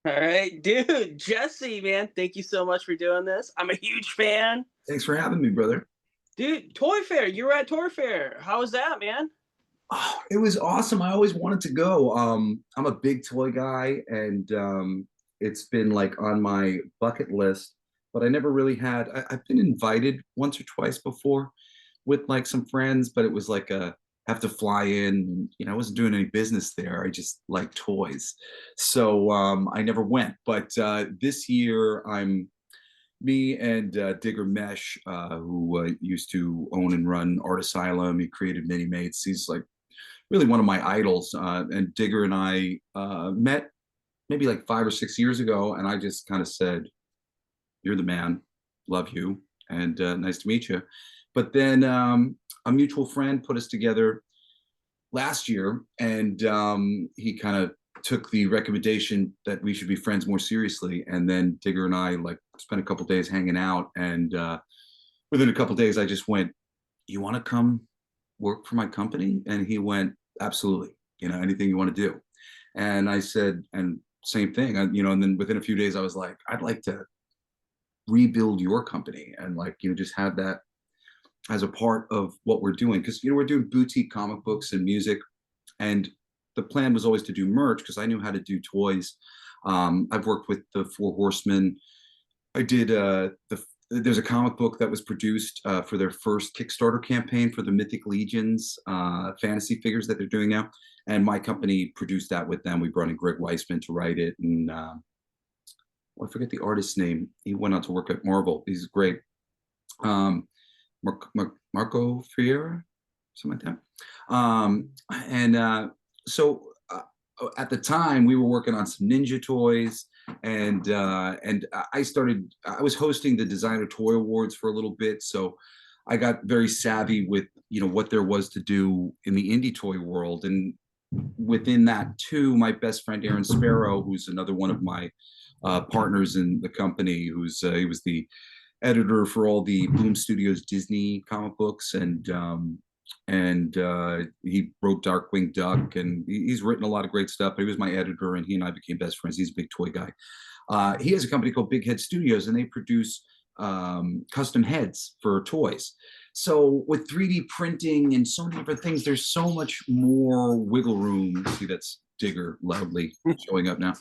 All right, dude, Jesse, man, thank you so much for doing this. I'm a huge fan. Thanks for having me, brother. Dude, Toy Fair, you were at Toy Fair. How was that, man? Oh, it was awesome. I always wanted to go. I'm a big toy guy, and it's been like on my bucket list, but I never really had. I've been invited once or twice before with like some friends, but it was like a have to fly in. I wasn't doing any business there. I just like toys, so I never went. But this year, I'm me and Digger Mesh, who used to own and run Art Asylum. He created Mini Mates. He's like really one of my idols. And Digger and I met maybe like 5 or 6 years ago, and I just kind of said, "You're the man. Love you, and nice to meet you." But then a mutual friend put us together last year, and he kind of took the recommendation that we should be friends more seriously. And then Digger and I like spent a couple days hanging out, and within a couple days, I just went, "You want to come work for my company?" And he went, "Absolutely. Anything you want to do." And I said, and same thing, and then within a few days, I was like, "I'd like to rebuild your company and like, just have that as a part of what we're doing. Because, we're doing boutique comic books and music. And the plan was always to do merch because I knew how to do toys. I've worked with the Four Horsemen. I did there's a comic book that was produced for their first Kickstarter campaign for the Mythic Legions fantasy figures that they're doing now, and my company produced that with them. We brought in Greg Weisman to write it, and I forget the artist's name. He went on to work at Marvel. He's great. Marco Fiera, something like that. And so at the time, we were working on some Ninja toys, and I was hosting the Designer Toy Awards for a little bit, so I got very savvy with what there was to do in the indie toy world. And within that too, my best friend Aaron Sparrow, who's another one of my partners in the company, he was the editor for all the Boom Studios Disney comic books, and he wrote Darkwing Duck, and he's written a lot of great stuff. But he was my editor, and he and I became best friends. He's a big toy guy. He has a company called Big Head Studios, and they produce custom heads for toys. So with 3D printing and so many different things, there's so much more wiggle room. See, that's Digger loudly showing up now.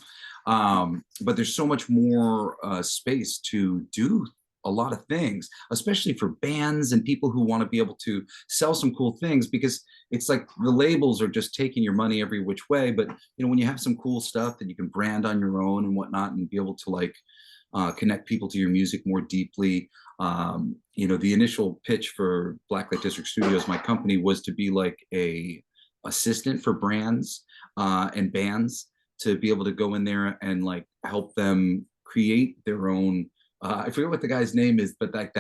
But there's so much more space to do a lot of things, especially for bands and people who want to be able to sell some cool things, because it's like the labels are just taking your money every which way. But when you have some cool stuff that you can brand on your own and whatnot, and be able to like connect people to your music more deeply. The initial pitch for Blacklight District Studios, my company, was to be like a assistant for brands and bands, to be able to go in there and like help them create their own. I forget what the guy's name is, but that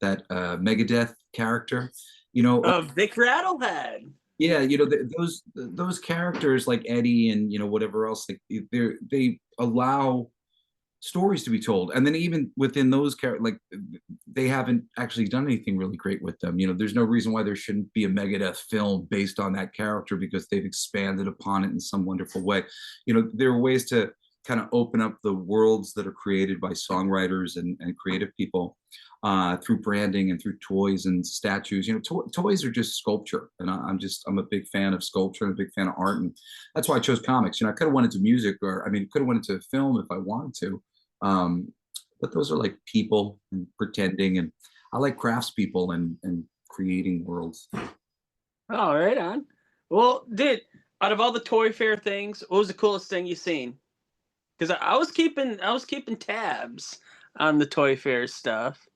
Megadeth character, Vic Rattlehead. yeah, those characters like Eddie and whatever else, like they allow stories to be told. And then even within those characters, like they haven't actually done anything really great with them. There's no reason why there shouldn't be a Megadeth film based on that character, because they've expanded upon it in some wonderful way. There are ways to kind of open up the worlds that are created by songwriters and creative people through branding and through toys and statues. Toys are just sculpture, and I'm a big fan of sculpture and a big fan of art, and that's why I chose comics. I could have went into music, or I mean, could have went into film if I wanted to, but those are like people and pretending, and I like craftspeople and creating worlds. Oh, right on. Well, dude, out of all the Toy Fair things, what was the coolest thing you seen? Because I was keeping tabs on the Toy Fair stuff.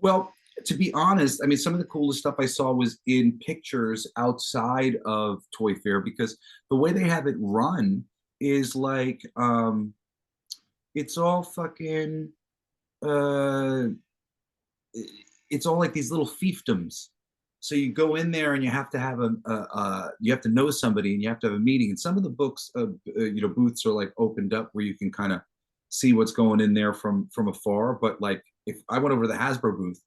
Well, to be honest, I mean, some of the coolest stuff I saw was in pictures outside of Toy Fair, because the way they have it run is like it's all fucking uh it's all like these little fiefdoms. So you go in there and you have to have you have to know somebody, and you have to have a meeting. And some of the books, booths are like opened up where you can kind of see what's going in there from afar. But like if I went over to the Hasbro booth,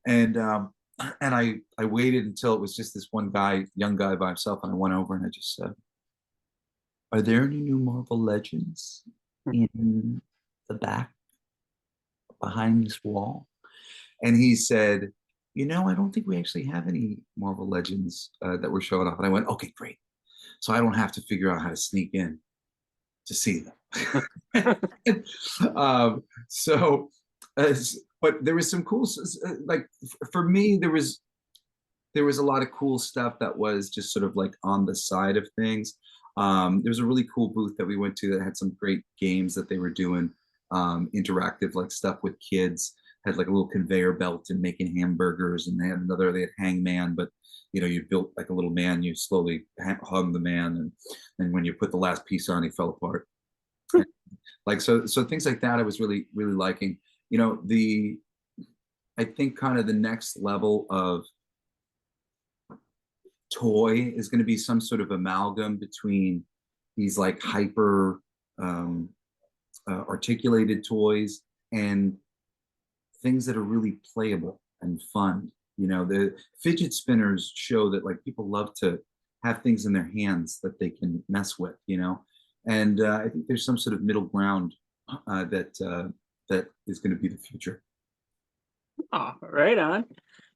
and I waited until it was just this one guy, young guy by himself, and I went over and I just said, are there any new Marvel Legends in the back behind this wall? And he said, I don't think we actually have any Marvel Legends that were showing up. And I went, okay, great. So I don't have to figure out how to sneak in to see them. So, but there was some cool, like for me, there was a lot of cool stuff that was just sort of like on the side of things. There was a really cool booth that we went to that had some great games that they were doing, interactive like stuff with kids. Had like a little conveyor belt and making hamburgers, and they had Hangman, but you built like a little man, you slowly hung the man, and when you put the last piece on, he fell apart. Like so things like that I was really really liking. I think kind of the next level of toy is going to be some sort of amalgam between these like hyper articulated toys and things that are really playable and fun. The fidget spinners show that like people love to have things in their hands that they can mess with, and I think there's some sort of middle ground that is going to be the future. Oh, right on.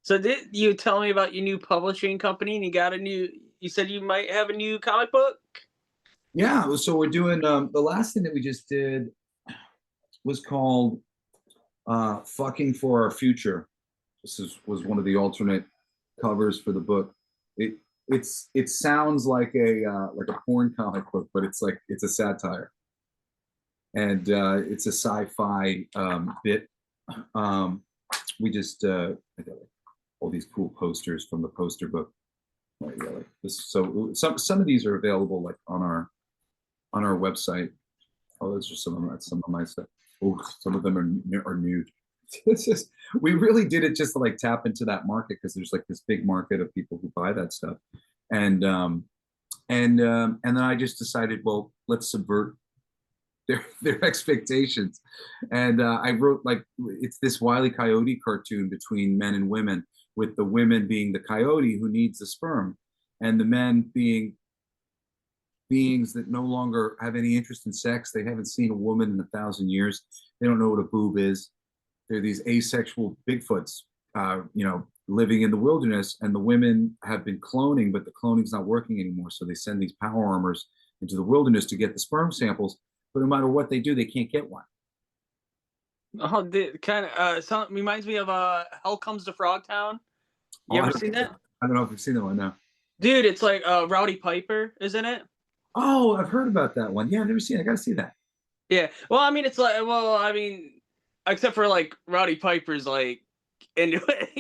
So did you tell me about your new publishing company and you said you might have a new comic book? Yeah, so we're doing the last thing that we just did was called Fucking for Our Future. Was one of the alternate covers for the book. It sounds like a porn comic book, but it's a satire, and it's a sci-fi bit. We just I got all these cool posters from the poster book. Like this, so some of these are available like on our website. Oh, those are some of my stuff. Oh, some of them are nude. It's just we really did it just to like tap into that market because there's like this big market of people who buy that stuff, and then I just decided, well, let's subvert their expectations, and I wrote like it's this Wile E. Coyote cartoon between men and women, with the women being the coyote who needs the sperm, and the men being beings that no longer have any interest in sex. They haven't seen a woman in 1,000 years. They don't know what a boob is. They're these asexual Bigfoots, living in the wilderness, and the women have been cloning, but the cloning's not working anymore. So they send these power armors into the wilderness to get the sperm samples, but no matter what they do, they can't get one. Oh, kind of reminds me of Hell Comes to Frogtown. You Oh, ever seen that? I don't know if you've seen that one now. Dude, it's like Rowdy Piper, isn't it? Oh, I've heard about that one. Yeah, I've never seen it. I got to see that. Yeah. Well, I mean, except for like Rowdy Piper's like into it.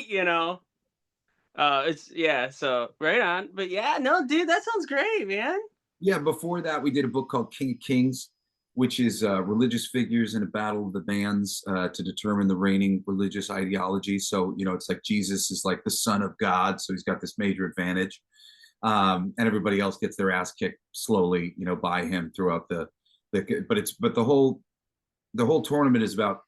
It's yeah. So right on. But yeah, no, dude, that sounds great, man. Yeah, before that, we did a book called King of Kings, which is religious figures in a battle of the bands to determine the reigning religious ideology. So, it's like Jesus is like the son of God, so he's got this major advantage. And everybody else gets their ass kicked slowly, by him throughout but the whole tournament is about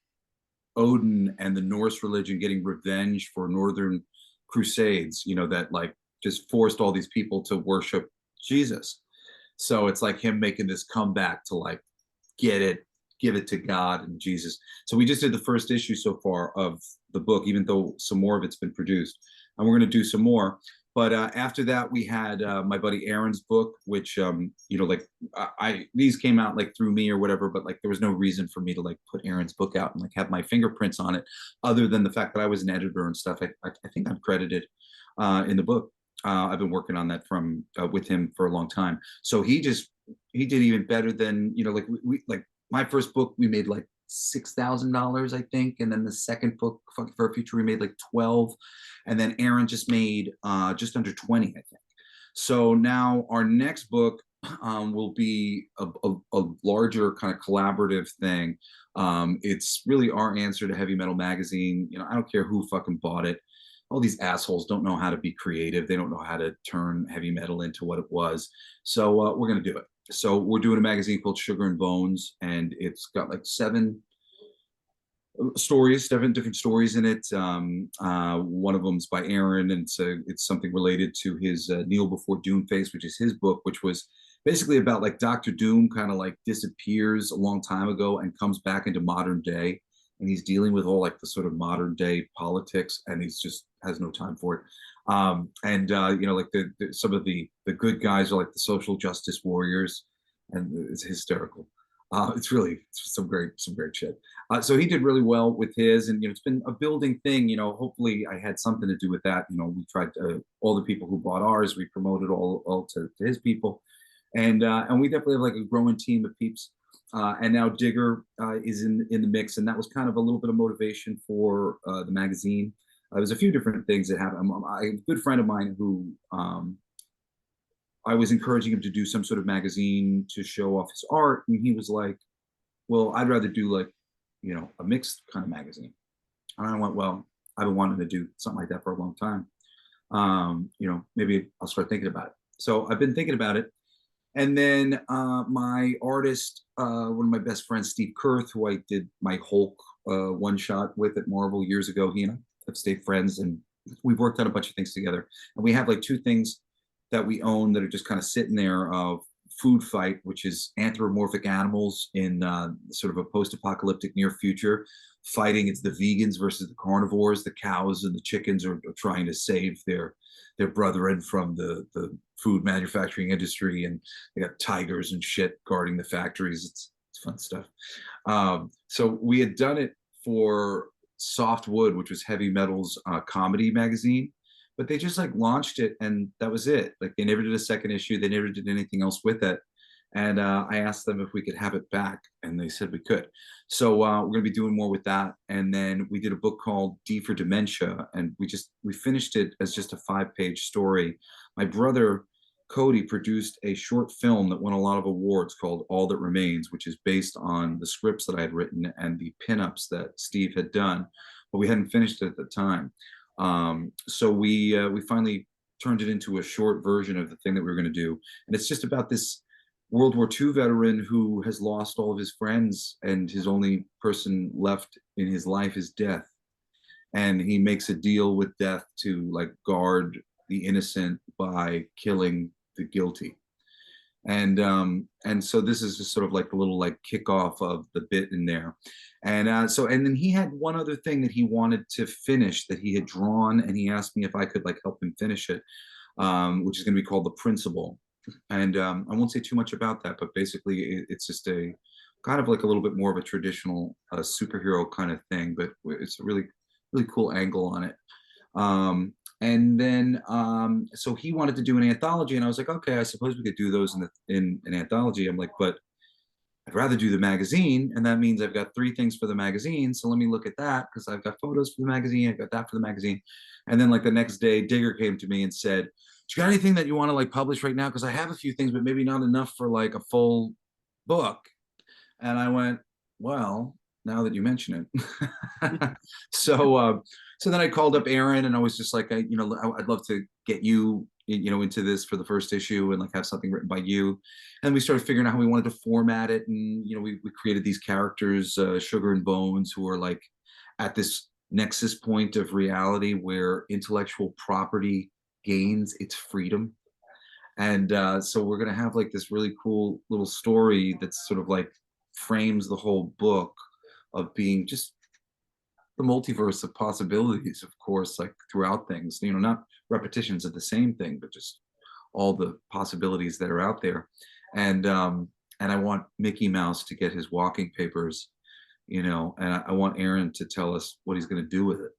Odin and the Norse religion getting revenge for Northern Crusades, that like just forced all these people to worship Jesus. So it's like him making this comeback to like give it to God and Jesus. So we just did the first issue so far of the book, even though some more of it's been produced, and we're going to do some more. But after that, we had my buddy Aaron's book, which like these came out like through me or whatever, but like there was no reason for me to like put Aaron's book out and like have my fingerprints on it, other than the fact that I was an editor and stuff. I think I'm credited in the book. I've been working on that with him for a long time. So he did even better than like we like my first book we made like $6,000 I think, and then the second book for a future we made like 12, and then Aaron just made just under 20 I think. So now our next book will be a larger kind of collaborative thing. It's really our answer to Heavy Metal Magazine. I don't care who fucking bought it. All these assholes don't know how to be creative. They don't know how to turn heavy metal into what it was. So we're going to do it. So we're doing a magazine called Sugar and Bones, and it's got like 7 different stories in it. One of them's by Aaron, and it's something related to his Kneel Before Doomface, which is his book, which was basically about like Doctor Doom kind of like disappears a long time ago and comes back into modern day, and he's dealing with all like the sort of modern day politics, and he's just has no time for it. And you know, like some of the good guys are like the social justice warriors, and it's hysterical. It's really it's some great shit. So he did really well with his, and you know, it's been a building thing. You know, hopefully I had something to do with that. You know, we tried to, all the people who bought ours, we promoted all to his people, and we definitely have like a growing team of peeps. And now Digger is in the mix, and that was kind of a little bit of motivation for the magazine. There was a few different things that happened. A good friend of mine who I was encouraging him to do some sort of magazine to show off his art, and he was like, "Well, I'd rather do like, you know, a mixed kind of magazine." And I went, "Well, I've been wanting to do something like that for a long time. You know, maybe I'll start thinking about it." So I've been thinking about it, and then my artist, one of my best friends, Steve Kurth, who I did my Hulk one shot with at Marvel years ago, he and I have stayed friends, and we've worked on a bunch of things together. And we have like two things that we own that are just kind of sitting there of Food Fight, which is anthropomorphic animals in sort of a post-apocalyptic near future fighting. It's the vegans versus the carnivores. The cows and the chickens are trying to save their brethren from the food manufacturing industry, and they got tigers and shit guarding the factories. It's fun stuff. So we had done it for Soft Wood, which was heavy metal's comedy magazine, but they just like launched it and that was it. Like they never did a second issue. They never did anything else with it. And I asked them if we could have it back, and they said we could. So we're going to be doing more with that. And then we did a book called D for Dementia, and we finished it as just a 5-page story. My brother Cody produced a short film that won a lot of awards called All That Remains, which is based on the scripts that I had written and the pinups that Steve had done, but we hadn't finished it at the time. So we finally turned it into a short version of the thing that we were going to do, and it's just about this World War II veteran who has lost all of his friends, and his only person left in his life is death. And he makes a deal with death to like guard the innocent by killing the guilty. And so this is just sort of like a little like kickoff of the bit in there. And then he had one other thing that he wanted to finish that he had drawn, and he asked me if I could like help him finish it, which is going to be called The Principle. And I won't say too much about that, but basically it's just a kind of like a little bit more of a traditional superhero kind of thing, but it's a really cool angle on it. And then so he wanted to do an anthology, and I was like, okay, I suppose we could do those in an anthology. I'm like, but I'd rather do the magazine, and that means I've got 3 things for the magazine. So let me look at that, because I've got photos for the magazine, I've got that for the magazine. And then like the next day, Digger came to me and said, "Do you got anything that you want to like publish right now? Because I have a few things, but maybe not enough for like a full book." And I went, "Well, now that you mention it." So then I called up Aaron, and I was just like, I'd love to get you, into this for the first issue and like have something written by you. And we started figuring out how we wanted to format it. And, we created these characters, Sugar and Bones, who are like at this nexus point of reality where intellectual property gains its freedom. And so we're going to have like this really cool little story that's sort of like frames the whole book of being just the multiverse of possibilities, of course, like throughout things, not repetitions of the same thing, but just all the possibilities that are out there. And I want Mickey Mouse to get his walking papers, and I want Aaron to tell us what he's going to do with it.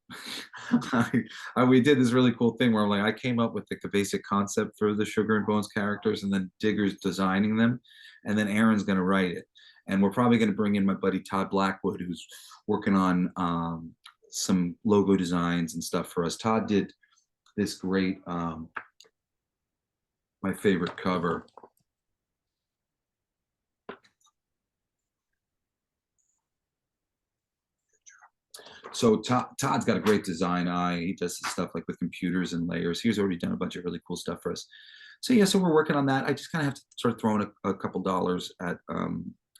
We did this really cool thing where I came up with like the basic concept for the Sugar and Bones characters, and then Digger's designing them, and then Aaron's going to write it. And we're probably going to bring in my buddy Todd Blackwood, who's working on some logo designs and stuff for us. Todd did this great, my favorite cover. So Todd's got a great design eye. He does this stuff like with computers and layers. He's already done a bunch of really cool stuff for us. So yeah, so we're working on that. I just kind of have to start throwing a couple dollars at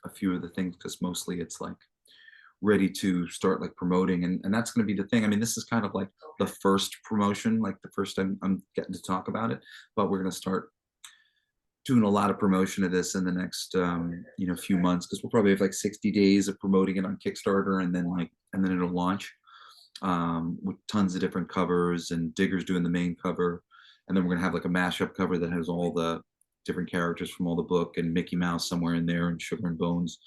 a few of the things, because mostly it's like ready to start like promoting, and that's going to be the thing. I mean, this is kind of like the first promotion, like the first time I'm getting to talk about it, but we're going to start doing a lot of promotion of this in the next few months, because we'll probably have like 60 days of promoting it on Kickstarter, and then it'll launch with tons of different covers, and Digger's doing the main cover, and then we're gonna have like a mashup cover that has all the different characters from all the book, and Mickey Mouse somewhere in there, and Sugar and Bones,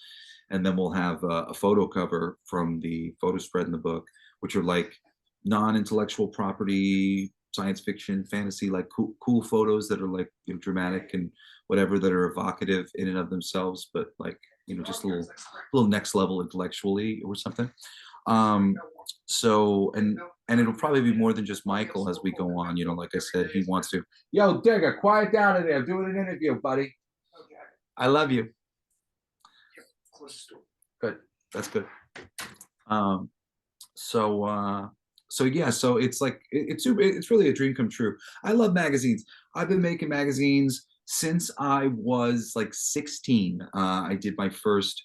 and then we'll have a photo cover from the photo spread in the book, which are like non-intellectual property, science fiction, fantasy, like cool photos that are like dramatic and whatever, that are evocative in and of themselves, but like just a little next level intellectually or something. So and it'll probably be more than just Michael as we go on. Like I said, he wants to. Yo, Digger, quiet down in there. I'm doing an interview, buddy. I love you. Good. That's good. So yeah, so it's like it's really a dream come true. I love magazines. I've been making magazines since I was like 16. I did my first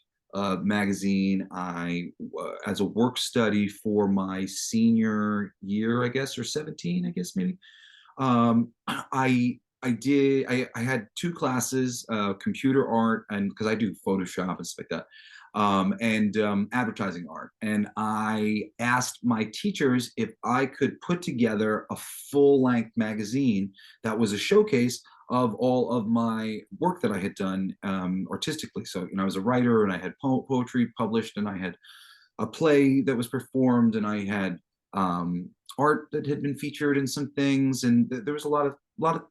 magazine as a work study for my senior year, I guess, or 17, I guess maybe. I had two classes, computer art, and because I do Photoshop and stuff like that, and advertising art. And I asked my teachers if I could put together a full-length magazine that was a showcase of all of my work that I had done artistically. So, I was a writer, and I had poetry published, and I had a play that was performed, and I had art that had been featured in some things, and there was a lot of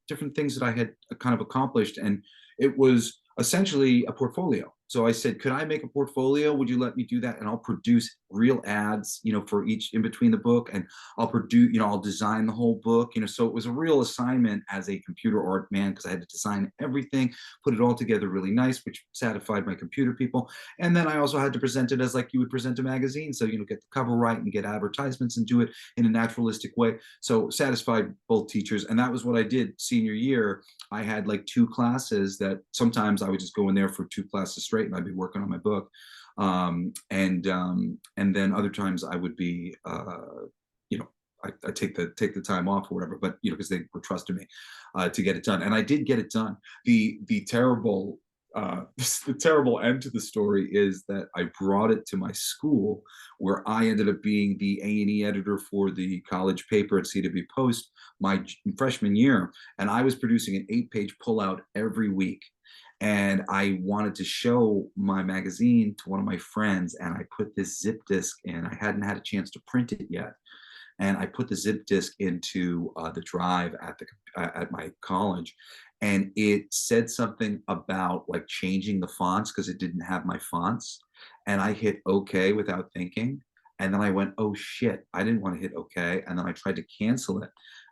different things that I had kind of accomplished, and it was essentially a portfolio. So I said, could I make a portfolio? Would you let me do that? And I'll produce real ads, for each in between the book, and I'll produce, I'll design the whole book, so it was a real assignment as a computer art man, because I had to design everything, put it all together really nice, which satisfied my computer people. And then I also had to present it as like you would present a magazine. So, get the cover right and get advertisements and do it in a naturalistic way. So satisfied both teachers. And that was what I did senior year. I had like two classes that sometimes I would just go in there for two classes straight, and I'd be working on my book. And then other times I would be, I take the time off or whatever, but because they were trusting me to get it done, and I did get it done. The terrible the terrible end to the story is that I brought it to my school, where I ended up being the A&E editor for the college paper at CW Post my freshman year, and I was producing an 8-page pullout every week. And I wanted to show my magazine to one of my friends, and I put this zip disk in. I hadn't had a chance to print it yet, and I put the zip disk into the drive at my college, and it said something about like changing the fonts because it didn't have my fonts, and I hit OK without thinking, and then I went, oh shit, I didn't want to hit OK, and then I tried to cancel it,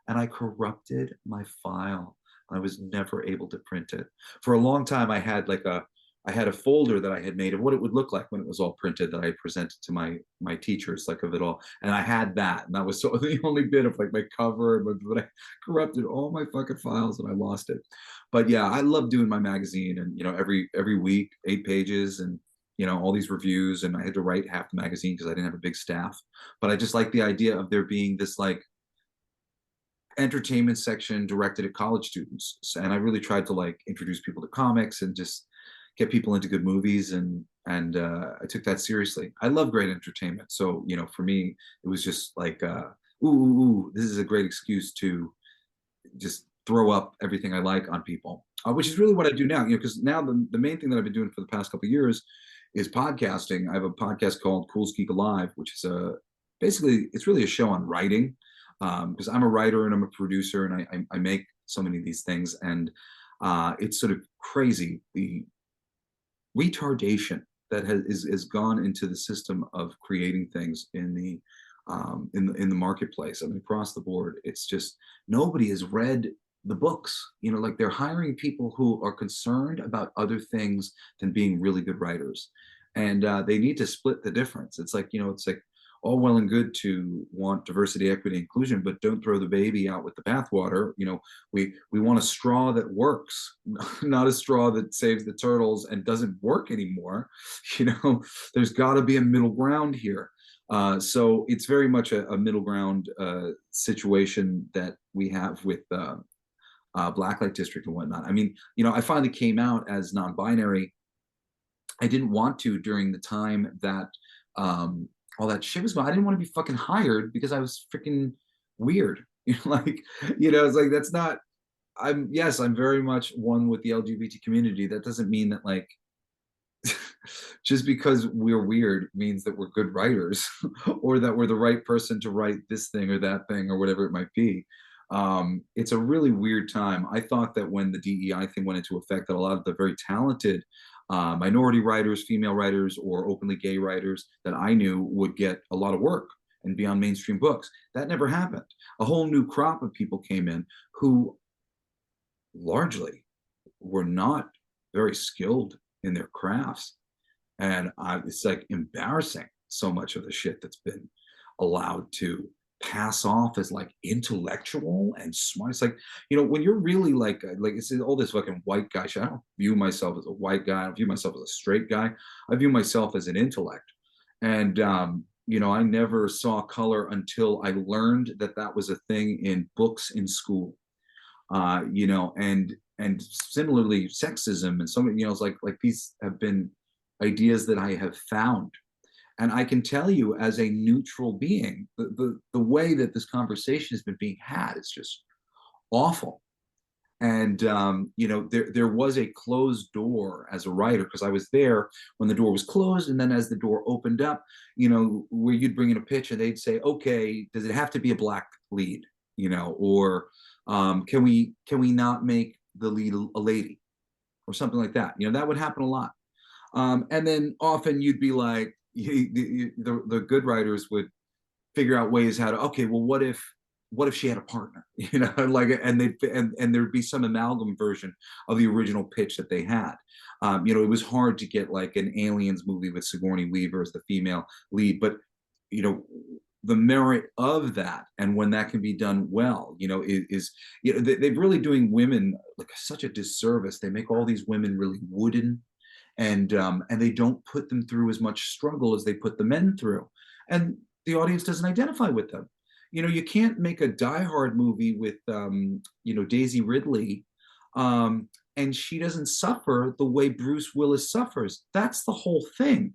and I corrupted my file. I was never able to print it. For a long time, I had a folder that I had made of what it would look like when it was all printed, that I presented to my teachers, like of it all. And I had that, and that was so the only bit of like my cover, but I corrupted all my fucking files and I lost it. But yeah, I love doing my magazine, and every week, 8 pages, and all these reviews, and I had to write half the magazine because I didn't have a big staff. But I just like the idea of there being this like entertainment section directed at college students, and I really tried to like introduce people to comics and just get people into good movies, and I took that seriously. I love great entertainment, so for me it was just like ooh, this is a great excuse to just throw up everything I like on people, which is really what I do now, because now the main thing that I've been doing for the past couple of years is podcasting. I have a podcast called Coolest Geek Alive, which is basically it's really a show on writing, because I'm a writer and I'm a producer, and I make so many of these things, and it's sort of crazy the retardation that is gone into the system of creating things in the marketplace. I mean, across the board, it's just nobody has read the books. Like they're hiring people who are concerned about other things than being really good writers, and they need to split the difference. It's like it's like all well and good to want diversity, equity, inclusion, but don't throw the baby out with the bathwater. We want a straw that works, not a straw that saves the turtles and doesn't work anymore. There's got to be a middle ground here. So it's very much a middle ground situation that we have with Blacklight District and whatnot. I mean, you know, I finally came out as non-binary. I didn't want to during the time that all that shit was going. I didn't want to be fucking hired because I was freaking weird. Like, you know, it's like that's not. I'm yes, I'm very much one with the LGBT community. That doesn't mean that like just because we're weird means that we're good writers or that we're the right person to write this thing or that thing or whatever it might be. It's a really weird time. I thought that when the DEI thing went into effect, that a lot of the very talented minority writers, female writers, or openly gay writers that I knew would get a lot of work and be on mainstream books. That never happened. A whole new crop of people came in who largely were not very skilled in their crafts. And it's like embarrassing so much of the shit that's been allowed to pass off as like intellectual and smart. It's like, you know, when you're really like it's all this fucking white guy shit. I don't view myself as a white guy. I don't view myself as a straight guy. I view myself as an intellect. And, you know, I never saw color until I learned that that was a thing in books in school. You know, and similarly, sexism and so many, you know, it's like these have been ideas that I have found. And I can tell you, as a neutral being, the way that this conversation has been being had is just awful. And you know, there was a closed door as a writer because I was there when the door was closed, and then as the door opened up, you know, where you'd bring in a pitch and they'd say, "Okay, does it have to be a black lead?" You know, or can we not make the lead a lady, or something like that? You know, that would happen a lot. And then often you'd be like, the good writers would figure out ways how to, okay, well, what if she had a partner, you know, like, and and there'd be some amalgam version of the original pitch that they had. You know, it was hard to get like an Aliens movie with Sigourney Weaver as the female lead, but you know, the merit of that and when that can be done well, you know, is you know, they're really doing women like such a disservice. They make all these women really wooden, and they don't put them through as much struggle as they put the men through, and the audience doesn't identify with them. You know, you can't make a Die Hard movie with you know, Daisy Ridley, and she doesn't suffer the way Bruce Willis suffers. That's the whole thing,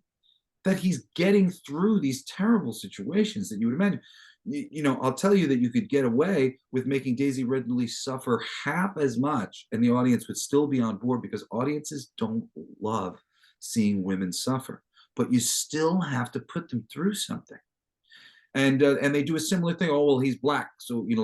that he's getting through these terrible situations that you would imagine. You know, I'll tell you that you could get away with making Daisy Ridley suffer half as much, and the audience would still be on board because audiences don't love seeing women suffer. But you still have to put them through something. And they do a similar thing. Oh well, he's black, so you know,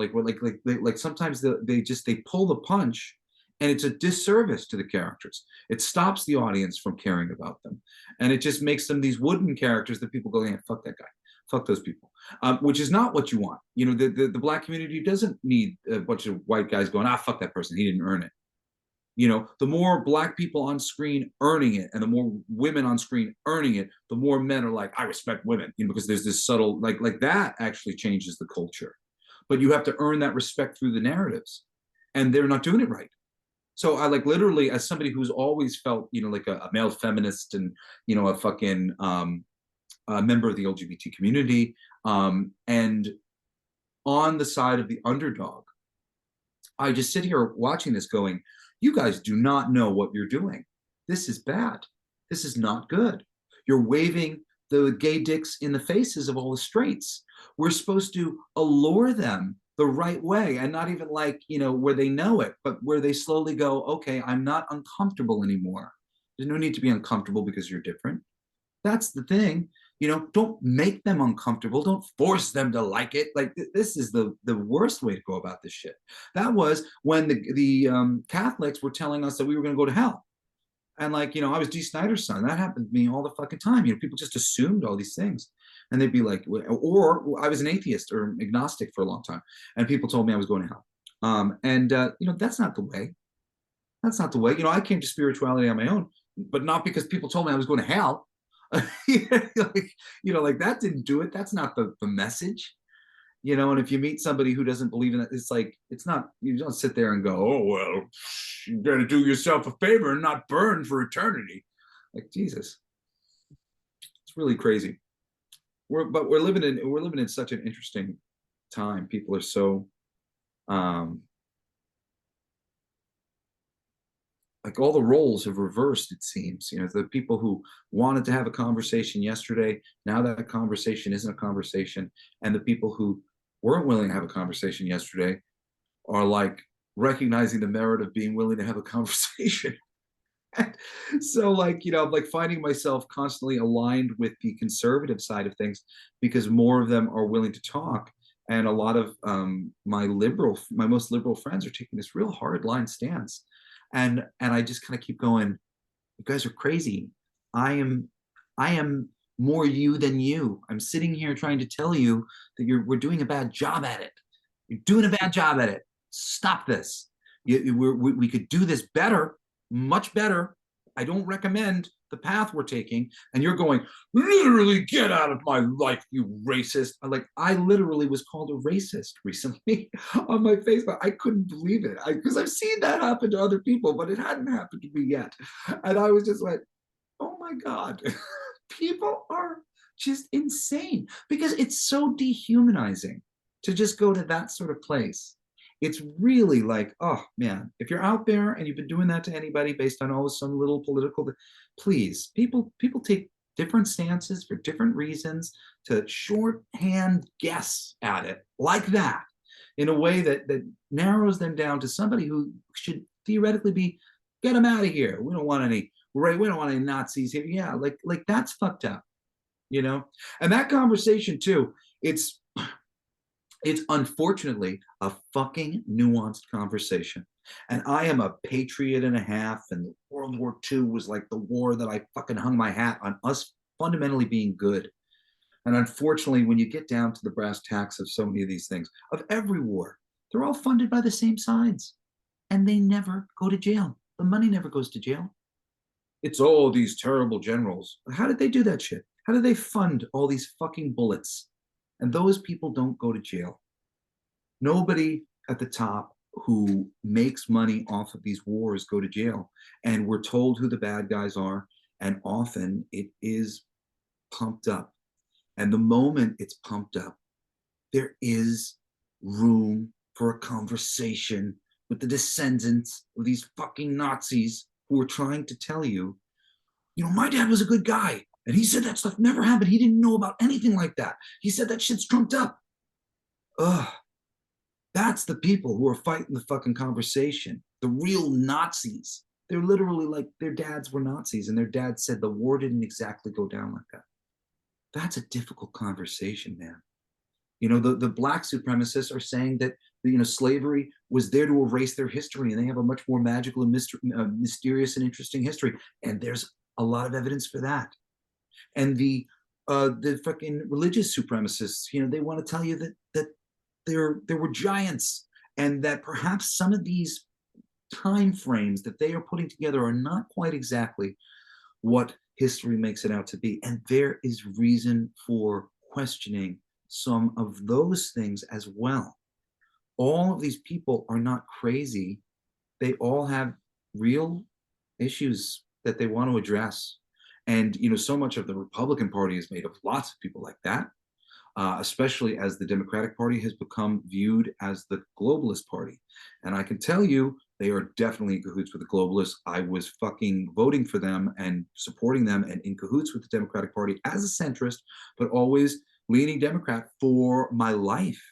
like sometimes they pull the punch, and it's a disservice to the characters. It stops the audience from caring about them, and it just makes them these wooden characters that people go, yeah, fuck that guy, fuck those people, which is not what you want. You know, the black community doesn't need a bunch of white guys going, ah, fuck that person, he didn't earn it. You know, the more black people on screen earning it and the more women on screen earning it, the more men are like, I respect women, you know, because there's this subtle, like that actually changes the culture. But you have to earn that respect through the narratives, and they're not doing it right. So I like literally, as somebody who's always felt, you know, like a male feminist and, you know, a fucking a member of the LGBT community, and on the side of the underdog, I just sit here watching this going, you guys do not know what you're doing. This is bad. This is not good. You're waving the gay dicks in the faces of all the straights. We're supposed to allure them the right way, and not even like, you know, where they know it, but where they slowly go, okay, I'm not uncomfortable anymore. There's no need to be uncomfortable because you're different. That's the thing. You know, don't make them uncomfortable. Don't force them to like it. Like this is the worst way to go about this shit. That was when the Catholics were telling us that we were going to go to hell. And like, you know, I was Dee Snider's son. That happened to me all the fucking time. You know, people just assumed all these things. And they'd be like, or I was an atheist or agnostic for a long time. And people told me I was going to hell. You know, that's not the way. That's not the way. You know, I came to spirituality on my own, but not because people told me I was going to hell. Like, you know, like that didn't do it. That's not the message. You know, and if you meet somebody who doesn't believe in it, it's like, it's not, you don't sit there and go, oh, well, you got to do yourself a favor and not burn for eternity. Like, Jesus, it's really crazy. But we're living in such an interesting time. People are so, um, like all the roles have reversed, it seems. You know, the people who wanted to have a conversation yesterday, now that conversation isn't a conversation. And the people who weren't willing to have a conversation yesterday are like recognizing the merit of being willing to have a conversation. So like, you know, I'm like finding myself constantly aligned with the conservative side of things because more of them are willing to talk. And a lot of my most liberal friends are taking this real hard line stance. And I just kind of keep going, you guys are crazy. I am more you than you. I'm sitting here trying to tell you that we're doing a bad job at it. You're doing a bad job at it. Stop this. We could do this better, much better. I don't recommend the path we're taking. And you're going, literally get out of my life, you racist. I literally was called a racist recently on my Facebook. I couldn't believe it because I've seen that happen to other people, but it hadn't happened to me yet. And I was just like, oh my God, people are just insane because it's so dehumanizing to just go to that sort of place. It's really like, oh man, if you're out there and you've been doing that to anybody based on some little political, please, people take different stances for different reasons to shorthand guess at it like that in a way that narrows them down to somebody who should theoretically be, get them out of here. We don't want any, right? We don't want any Nazis here. Yeah, like that's fucked up, you know? And that conversation too, it's unfortunately a fucking nuanced conversation. And I am a patriot and a half, and World War II was like the war that I fucking hung my hat on us fundamentally being good. And unfortunately, when you get down to the brass tacks of so many of these things, of every war, they're all funded by the same sides. And they never go to jail. The money never goes to jail. It's all these terrible generals. How did they do that shit? How did they fund all these fucking bullets? And those people don't go to jail. Nobody at the top who makes money off of these wars go to jail. And we're told who the bad guys are. And often it is pumped up. And the moment it's pumped up, there is room for a conversation with the descendants of these fucking Nazis who are trying to tell you, you know, my dad was a good guy. And he said that stuff never happened. He didn't know about anything like that. He said that shit's trumped up. Ugh. That's the people who are fighting the fucking conversation. The real Nazis. They're literally like their dads were Nazis and their dad said the war didn't exactly go down like that. That's a difficult conversation, man. You know, the black supremacists are saying that, you know, slavery was there to erase their history and they have a much more magical and mysterious and interesting history. And there's a lot of evidence for that. And the fucking religious supremacists, you know, they want to tell you that there were giants and that perhaps some of these time frames that they are putting together are not quite exactly what history makes it out to be. And there is reason for questioning some of those things as well. All of these people are not crazy. They all have real issues that they want to address. And, you know, so much of the Republican Party is made of lots of people like that, especially as the Democratic Party has become viewed as the globalist party. And I can tell you, they are definitely in cahoots with the globalists. I was fucking voting for them and supporting them and in cahoots with the Democratic Party as a centrist, but always leaning Democrat for my life.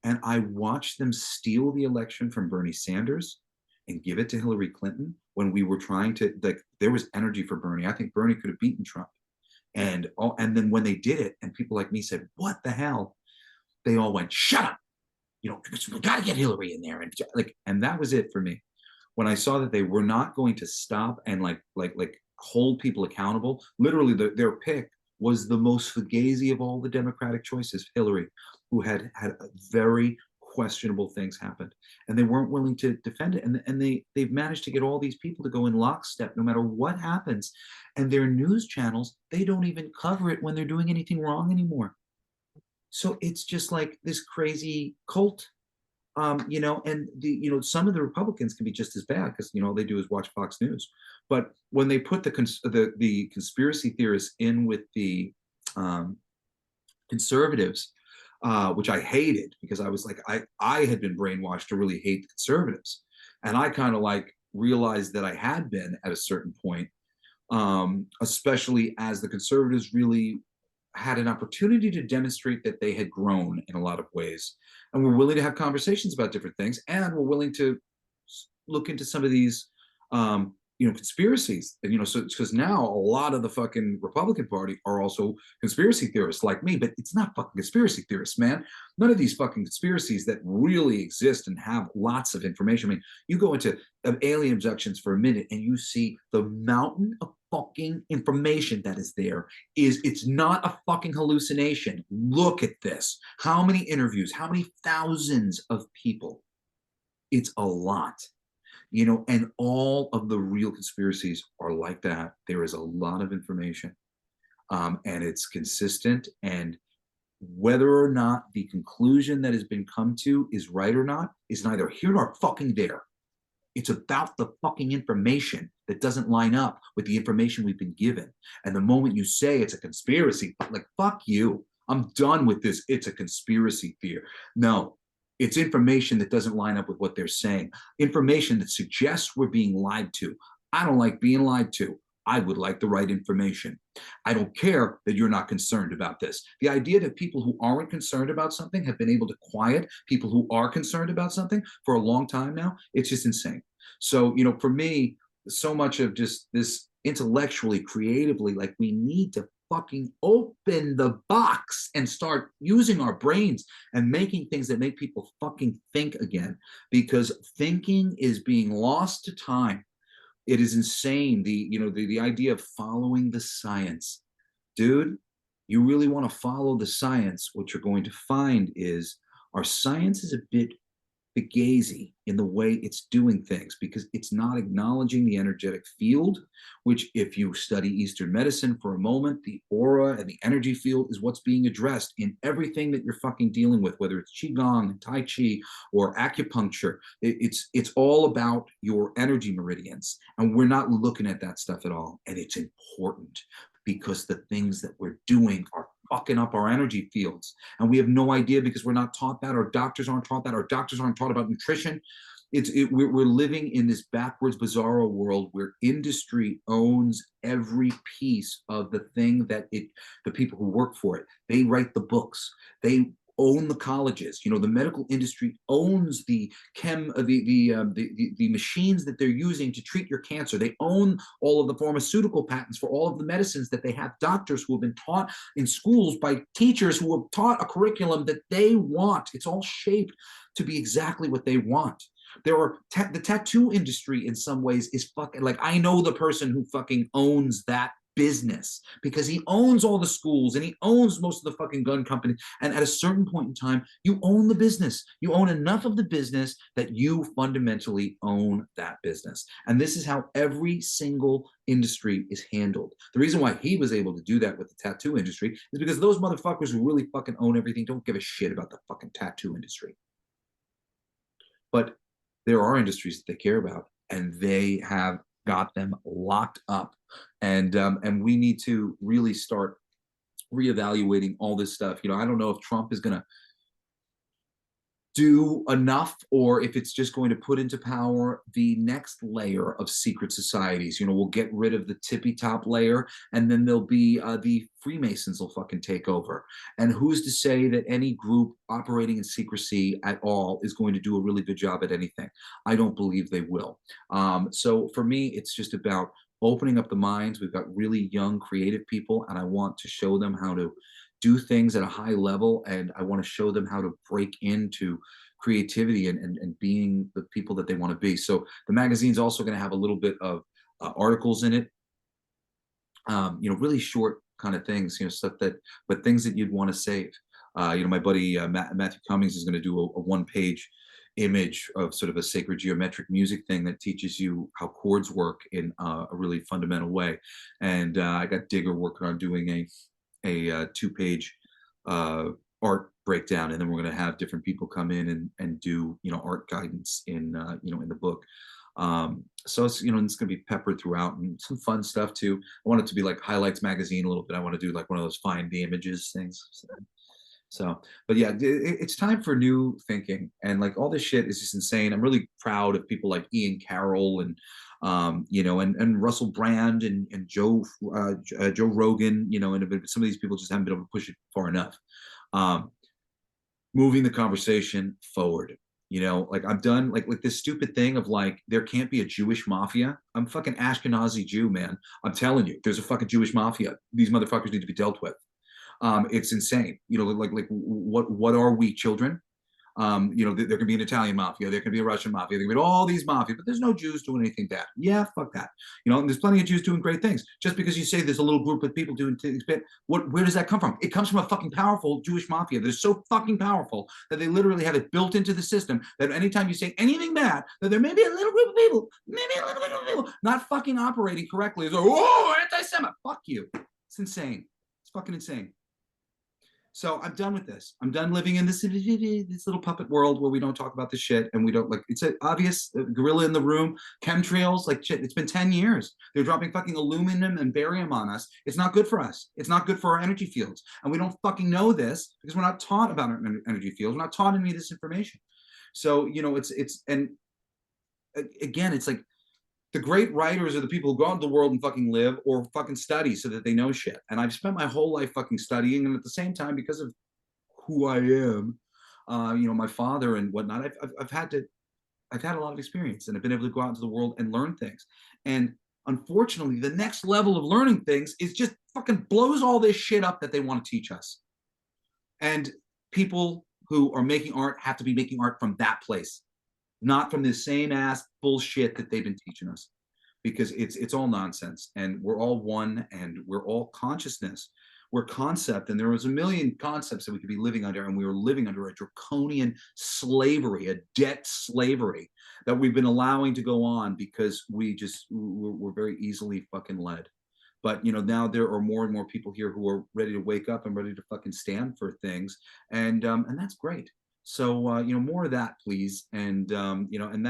And I watched them steal the election from Bernie Sanders and give it to Hillary Clinton when we were trying to, like, there was energy for Bernie. I think Bernie could have beaten Trump. And then when they did it, and people like me said, "What the hell?" They all went, "Shut up! You know, we got to get Hillary in there." And that was it for me. When I saw that they were not going to stop and like hold people accountable, literally their pick was the most fugazi of all the Democratic choices, Hillary, who had very questionable things happened, and they weren't willing to defend it. And they've managed to get all these people to go in lockstep no matter what happens. And their news channels, they don't even cover it when they're doing anything wrong anymore. So it's just like this crazy cult, you know. And some of the Republicans can be just as bad because all they do is watch Fox News. But when they put the conspiracy theorists in with the conservatives, which I hated because I was like, I had been brainwashed to really hate the conservatives. And I kind of like realized that I had been at a certain point, especially as the conservatives really had an opportunity to demonstrate that they had grown in a lot of ways and were willing to have conversations about different things and were willing to look into some of these conspiracies. And so because now a lot of the fucking Republican Party are also conspiracy theorists like me, but it's not fucking conspiracy theorists, man. None of these fucking conspiracies that really exist and have lots of information. I mean, you go into alien abductions for a minute and you see the mountain of fucking information that is there. It's not a fucking hallucination. Look at this. How many interviews, how many thousands of people? It's a lot. And all of the real conspiracies are like that. There is a lot of information, and it's consistent. And whether or not the conclusion that has been come to is right or not is neither here nor fucking there. It's about the fucking information that doesn't line up with the information we've been given. And the moment you say it's a conspiracy, like, fuck you. I'm done with this. It's a conspiracy theory. No, it's information that doesn't line up with what they're saying. Information that suggests we're being lied to. I don't like being lied to. I would like the right information. I don't care that you're not concerned about this. The idea that people who aren't concerned about something have been able to quiet people who are concerned about something for a long time now, it's just insane. So, for me, so much of just this intellectually, creatively, like we need to fucking open the box and start using our brains and making things that make people fucking think again, because thinking is being lost to time. It is insane. The idea of following the science, dude. You really want to follow the science? What you're going to find is our science is a bit fugazi in the way it's doing things, because it's not acknowledging the energetic field, which, if you study Eastern medicine for a moment, the aura and the energy field is what's being addressed in everything that you're fucking dealing with, whether it's Qigong, Tai Chi, or acupuncture. It's all about your energy meridians, and we're not looking at that stuff at all. And it's important, because the things that we're doing are fucking up our energy fields. And we have no idea, because we're not taught that. Our doctors aren't taught that. Our doctors aren't taught about nutrition. We're living in this backwards, bizarro world where industry owns every piece of the thing that the people who work for it. They write the books. They own the colleges. The medical industry owns the machines that they're using to treat your cancer. They own all of the pharmaceutical patents for all of the medicines that they have. Doctors who have been taught in schools by teachers who have taught a curriculum that they want. It's all shaped to be exactly what they want. The tattoo industry in some ways is fucking, like, I know the person who fucking owns that business, because he owns all the schools and he owns most of the fucking gun companies. And at a certain point in time, you own the business. You own enough of the business that you fundamentally own that business. And this is how every single industry is handled. The reason why he was able to do that with the tattoo industry is because those motherfuckers who really fucking own everything don't give a shit about the fucking tattoo industry. But there are industries that they care about, and they have got them locked up. And we need to really start reevaluating all this stuff. I don't know if Trump is going to do enough, or if it's just going to put into power the next layer of secret societies. We'll get rid of the tippy top layer, and then there'll be the Freemasons will fucking take over. And who's to say that any group operating in secrecy at all is going to do a really good job at anything? I don't believe they will. So for me, it's just about opening up the minds. We've got really young, creative people, and I want to show them how to do things at a high level, and I want to show them how to break into creativity and being the people that they want to be. So the magazine's also going to have a little bit of articles in it, really short kind of things, stuff but things that you'd want to save. My buddy Matthew Cummings is going to do a one-page image of sort of a sacred geometric music thing that teaches you how chords work in a really fundamental way. And I got Digger working on doing a two-page art breakdown, and then we're going to have different people come in and do art guidance in in the book. So it's it's going to be peppered throughout, and some fun stuff too. I want it to be like Highlights magazine a little bit. I want to do like one of those find the images things. So So, but yeah, it's time for new thinking, and like all this shit is just insane. I'm really proud of people like Ian Carroll and and Russell Brand and Joe Rogan, and some of these people just haven't been able to push it far enough. Um, moving the conversation forward. Like I'm done like this stupid thing of like there can't be a Jewish mafia. I'm fucking Ashkenazi Jew, man. I'm telling you, there's a fucking Jewish mafia. These motherfuckers need to be dealt with. It's insane. Like what are we, children? There can be an Italian mafia, there can be a Russian mafia, there can be all these mafia, but there's no Jews doing anything bad. Yeah, fuck that. And there's plenty of Jews doing great things. Just because you say there's a little group of people doing things bad, where does that come from? It comes from a fucking powerful Jewish mafia that is so fucking powerful that they literally have it built into the system that anytime you say anything bad, that there may be a little group of people, maybe a little bit of people not fucking operating correctly. It's like, oh, anti-Semite. Fuck you. It's insane. It's fucking insane. So I'm done with this. I'm done living in this little puppet world where we don't talk about this shit and we don't like. It's an obvious gorilla in the room. Chemtrails, like shit. It's been 10 years. They're dropping fucking aluminum and barium on us. It's not good for us. It's not good for our energy fields, and we don't fucking know this because we're not taught about our energy fields. We're not taught any of this information. So it's and again, it's like the great writers are the people who go out into the world and fucking live or fucking study so that they know shit. And I've spent my whole life fucking studying, and at the same time, because of who I am, my father and whatnot, I've had a lot of experience, and I've been able to go out into the world and learn things. And unfortunately, the next level of learning things is just fucking blows all this shit up that they want to teach us. And people who are making art have to be making art from that place, not from the same ass bullshit that they've been teaching us, because it's all nonsense, and we're all one, and we're all consciousness, we're concept, and there was a million concepts that we could be living under, and we were living under a draconian slavery, a debt slavery that we've been allowing to go on because we're very easily fucking led. But now there are more and more people here who are ready to wake up and ready to fucking stand for things, and that's great. So more of that, please. And and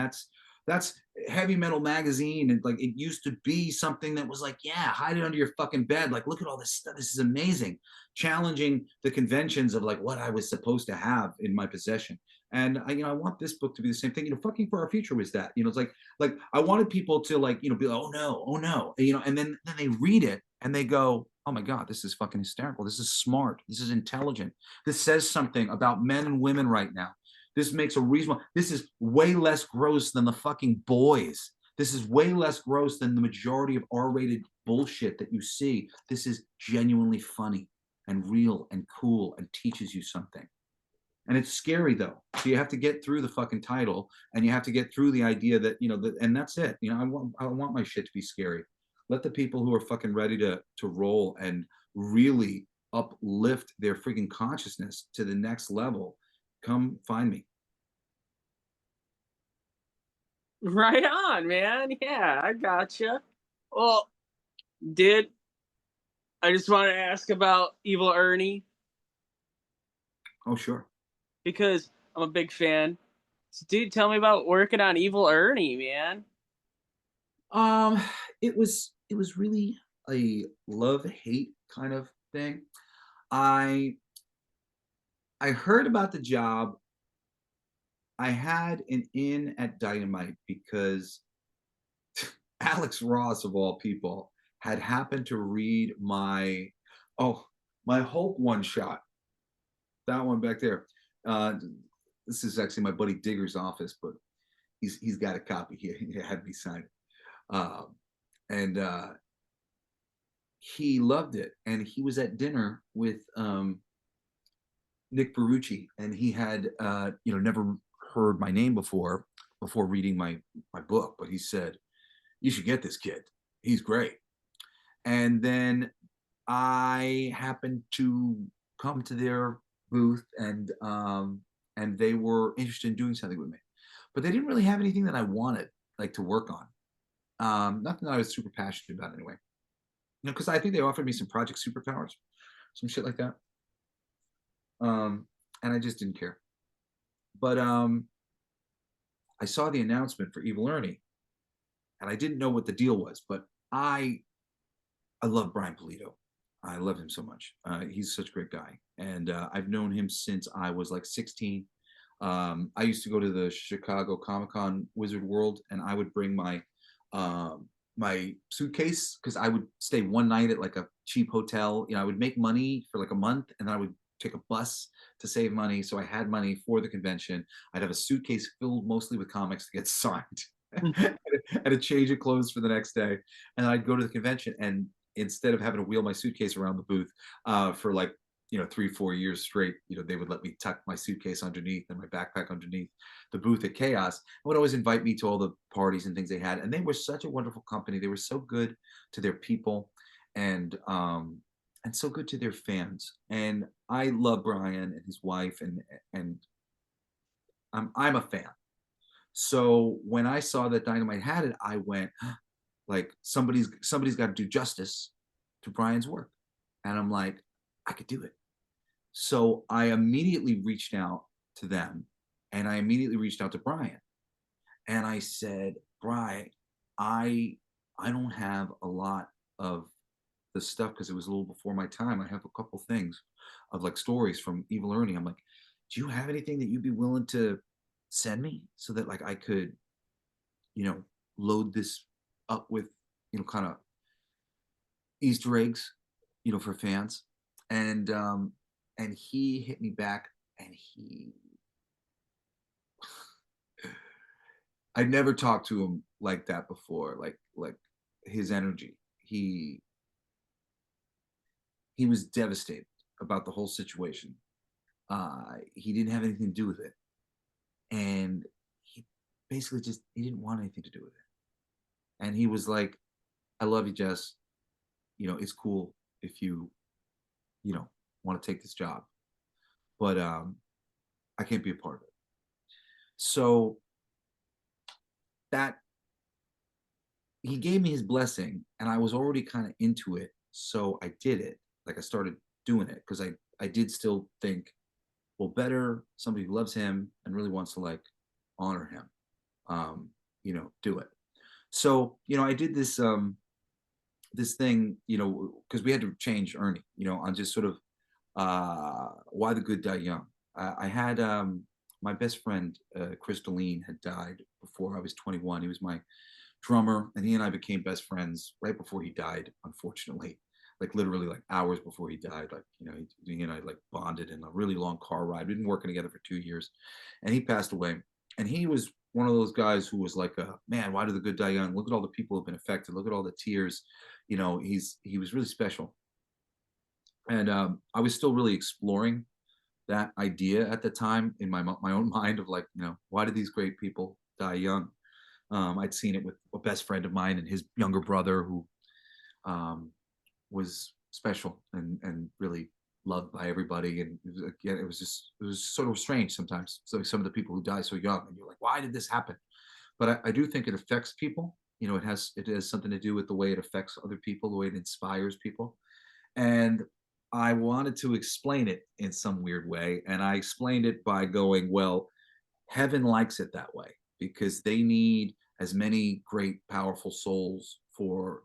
that's Heavy Metal Magazine. And like it used to be something that was like, yeah, hide it under your fucking bed. Like, look at all this stuff. This is amazing. Challenging the conventions of like what I was supposed to have in my possession. And I want this book to be the same thing. Fucking for Our Future was that. It's like I wanted people to like, be like, oh no, and then they read it and they go, oh my God, this is fucking hysterical. This is smart. This is intelligent. This says something about men and women right now. This makes a reasonable, this is way less gross than the fucking boys. This is way less gross than the majority of R-rated bullshit that you see. This is genuinely funny and real and cool and teaches you something. And it's scary though. So you have to get through the fucking title, and you have to get through the idea that, and that's it. I want my shit to be scary. Let the people who are fucking ready to roll and really uplift their freaking consciousness to the next level come find me. Right on, man. Yeah, I gotcha. Well, dude, I just want to ask about Evil Ernie Oh, sure. because I'm a big fan. So, dude, tell me about working on Evil Ernie, man. Um, it was really a love-hate kind of thing. I I heard about the job. I had an in at Dynamite because Alex Ross, of all people, had happened to read my Hulk one shot. That one back there. Uh, this is actually my buddy Digger's office, but he's got a copy here. He had me sign it. And he loved it. And he was at dinner with Nick Barucci, and he had never heard my name before reading my book, but he said, "You should get this kid. He's great." And then I happened to come to their booth, and they were interested in doing something with me, but they didn't really have anything that I wanted like to work on. Nothing that I was super passionate about anyway. Because I think they offered me some Project Superpowers, some shit like that, and I just didn't care. But I saw the announcement for Evil Ernie, and I didn't know what the deal was, but I love Brian Pulido. I love him so much. He's such a great guy, and I've known him since I was like 16. I used to go to the Chicago Comic Con Wizard World, and I would bring my suitcase because I would stay one night at like a cheap hotel. You know, I would make money for like a month, and then I would take a bus to save money. So I had money for the convention. I'd have a suitcase filled mostly with comics to get signed, and a change of clothes for the next day. And I'd go to the convention, and instead of having to wheel my suitcase around the booth for like 3 4 years straight, they would let me tuck my suitcase underneath and my backpack underneath the booth at Chaos, and would always invite me to all the parties and things they had. And they were such a wonderful company. They were so good to their people, and so good to their fans. And I love Brian and his wife, and I'm a fan. So when I saw that Dynamite had it, I went, like, somebody's got to do justice to Brian's work. And I'm like, I could do it. So I immediately reached out to them, and I immediately reached out to Brian, and I said, Brian, I don't have a lot of the stuff because it was a little before my time. I have a couple things of like stories from Evil Ernie. I'm like, do you have anything that you'd be willing to send me so that like I could, you know, load this up with, kind of Easter eggs, for fans. And he hit me back, and I'd never talked to him like that before. Like his energy. He was devastated about the whole situation. He didn't have anything to do with it, and he basically just he didn't want anything to do with it. And he was like, "I love you, Jess. It's cool if you want to take this job, but I can't be a part of it." So that he gave me his blessing, and I was already kind of into it, so I did it. Like, I started doing it because I did still think, well, better somebody who loves him and really wants to like honor him, do it. So I did this thing, because we had to change Ernie, on just sort of why the good die young. I had my best friend Crystalline had died before I was 21. He was my drummer, and he and I became best friends right before he died, unfortunately. Like, literally, like, hours before he died. Like, he and I like bonded in a really long car ride. We've been working together for 2 years, and he passed away. And he was one of those guys who was like, man, why do the good die young? Look at all the people who've been affected. Look at all the tears. He was really special. And I was still really exploring that idea at the time in my own mind of like, why did these great people die young? I'd seen it with a best friend of mine and his younger brother, who um, was special and really loved by everybody. And again, it was sort of strange sometimes. So some of the people who die so young, and you're like, why did this happen? But I do think it affects people. It has something to do with the way it affects other people, the way it inspires people. And I wanted to explain it in some weird way. And I explained it by going, well, heaven likes it that way because they need as many great, powerful souls for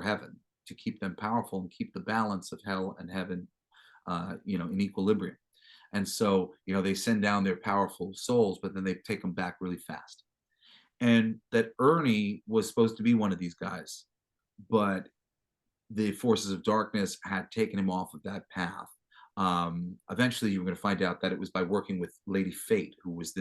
heaven to keep them powerful and keep the balance of hell and heaven, in equilibrium. And so, they send down their powerful souls, but then they take them back really fast. And that Ernie was supposed to be one of these guys, but the forces of darkness had taken him off of that path. Eventually, you were going to find out that it was by working with Lady Fate, who was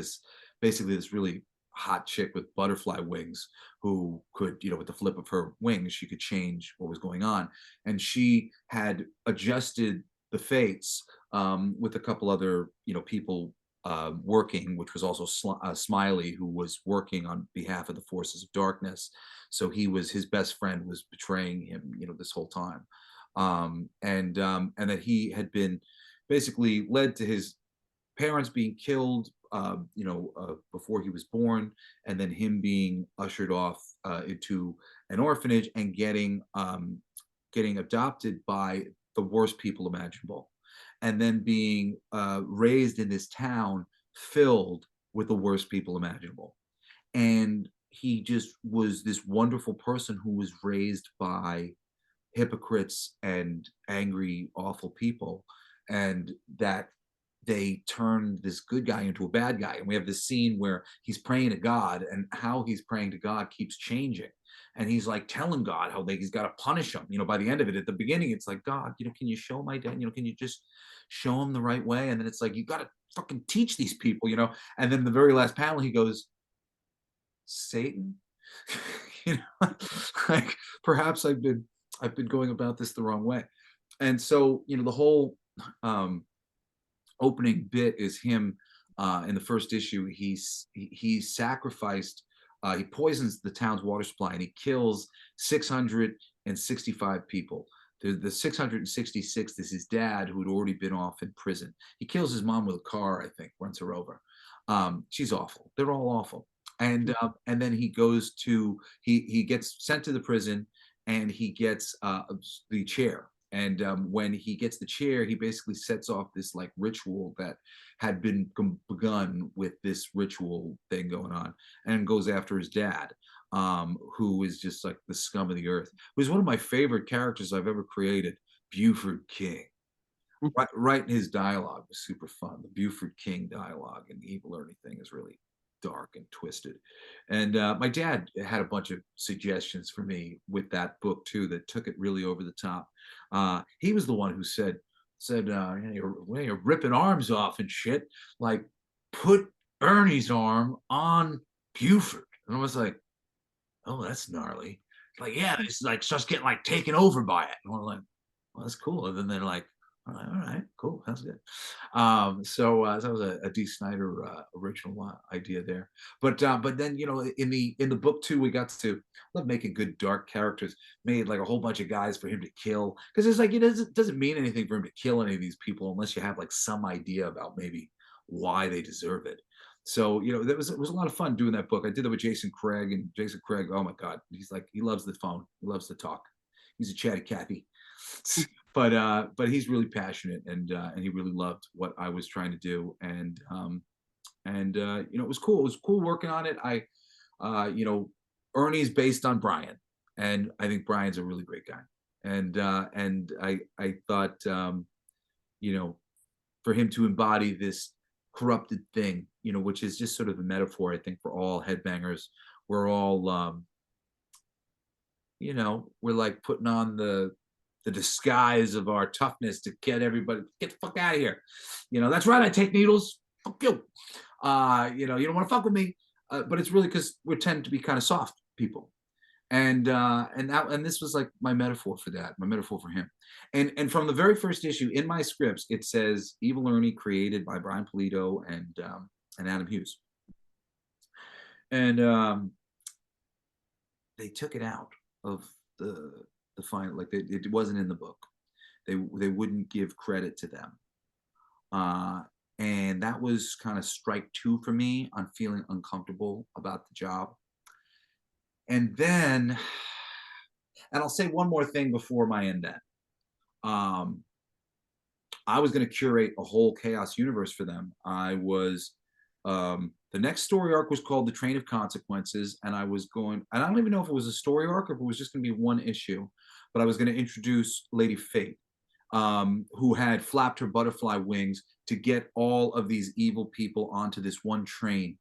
basically this really hot chick with butterfly wings, who could, with the flip of her wings, she could change what was going on. And she had adjusted the fates with a couple other, people working, which was also Smiley, who was working on behalf of the forces of darkness. So his best friend was betraying him, this whole time, and that he had been basically led to his parents being killed, before he was born, and then him being ushered off into an orphanage and getting adopted by the worst people imaginable, and then being raised in this town filled with the worst people imaginable. And he just was this wonderful person who was raised by hypocrites and angry, awful people, and that they turn this good guy into a bad guy. And we have this scene where he's praying to God, and how he's praying to God keeps changing. And he's like telling God how he's got to punish him. By the end of it, at the beginning, it's like, God, can you show my dad? Can you just show him the right way? And then it's like, you got to fucking teach these people. And then the very last panel, he goes, Satan, you know, like perhaps I've been going about this the wrong way. And so, the whole um, opening bit is him in the first issue. He sacrificed, he poisons the town's water supply, and he kills 665 people. The 666th is his dad, who had already been off in prison. He kills his mom with a car, I think, runs her over. She's awful. They're all awful. And then he goes to he gets sent to the prison, and he gets the chair. And when he gets the chair, he basically sets off this like ritual that had been begun with this ritual thing going on, and goes after his dad, who is just like the scum of the earth. Who's one of my favorite characters I've ever created, Buford King. Writing his dialogue was super fun. The Buford King dialogue and the Evil Ernie thing is really dark and twisted. And my dad had a bunch of suggestions for me with that book too, that took it really over the top. He was the one who said, you're ripping arms off and shit. Like, put Ernie's arm on Buford. And I was like, oh, that's gnarly. Like, yeah, it's like starts getting like taken over by it. And we're like, well, that's cool. And then they're like, all right, cool, sounds good. So that was a D. Snider original idea there. But then in the book too, we got to love making good dark characters. Made like a whole bunch of guys for him to kill, because it's like it doesn't mean anything for him to kill any of these people unless you have like some idea about maybe why they deserve it. So it was a lot of fun doing that book. I did that with Jason Craig, and Jason Craig, oh my God, he loves the phone, he loves to talk. He's a chatty Cathy. But he's really passionate, and he really loved what I was trying to do, and it was cool. It was cool working on it. Ernie's based on Brian, and I think Brian's a really great guy, and I thought for him to embody this corrupted thing, which is just sort of a metaphor, I think, for all headbangers. We're all we're like putting on the disguise of our toughness to get everybody, get the fuck out of here. That's right, I take needles. Fuck you. You don't want to fuck with me. But it's really because we tend to be kind of soft people. And this was like my metaphor for that, my metaphor for him. And from the very first issue in my scripts, it says Evil Ernie, created by Brian Pulido and Adam Hughes. And they took it out of the final, like it wasn't in the book. They wouldn't give credit to them. And that was kind of strike two for me on feeling uncomfortable about the job. And then, and I'll say one more thing before I end that. I was going to curate a whole chaos universe for them. I was, the next story arc was called The Train of Consequences. And I don't even know if it was a story arc or if it was just going to be one issue, but I was going to introduce Lady Fate, who had flapped her butterfly wings to get all of these evil people onto this one train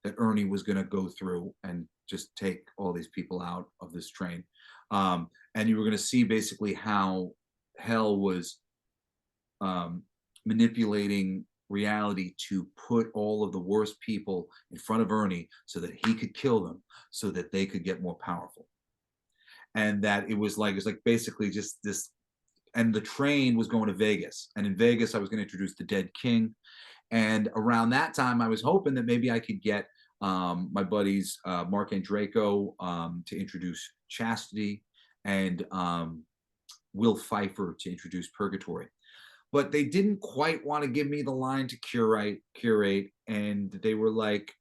that Ernie was going to go through and just take all these people out of this train. And you were going to see basically how hell was manipulating reality to put all of the worst people in front of Ernie so that he could kill them, so that they could get more powerful. And that it was like basically just this. And the train was going to Vegas. And in Vegas, I was going to introduce the Dead King. And around that time, I was hoping that maybe I could get my buddies, Mark Andreyko, to introduce Chastity, and Will Pfeiffer to introduce Purgatory. But they didn't quite want to give me the line to curate. And they were like,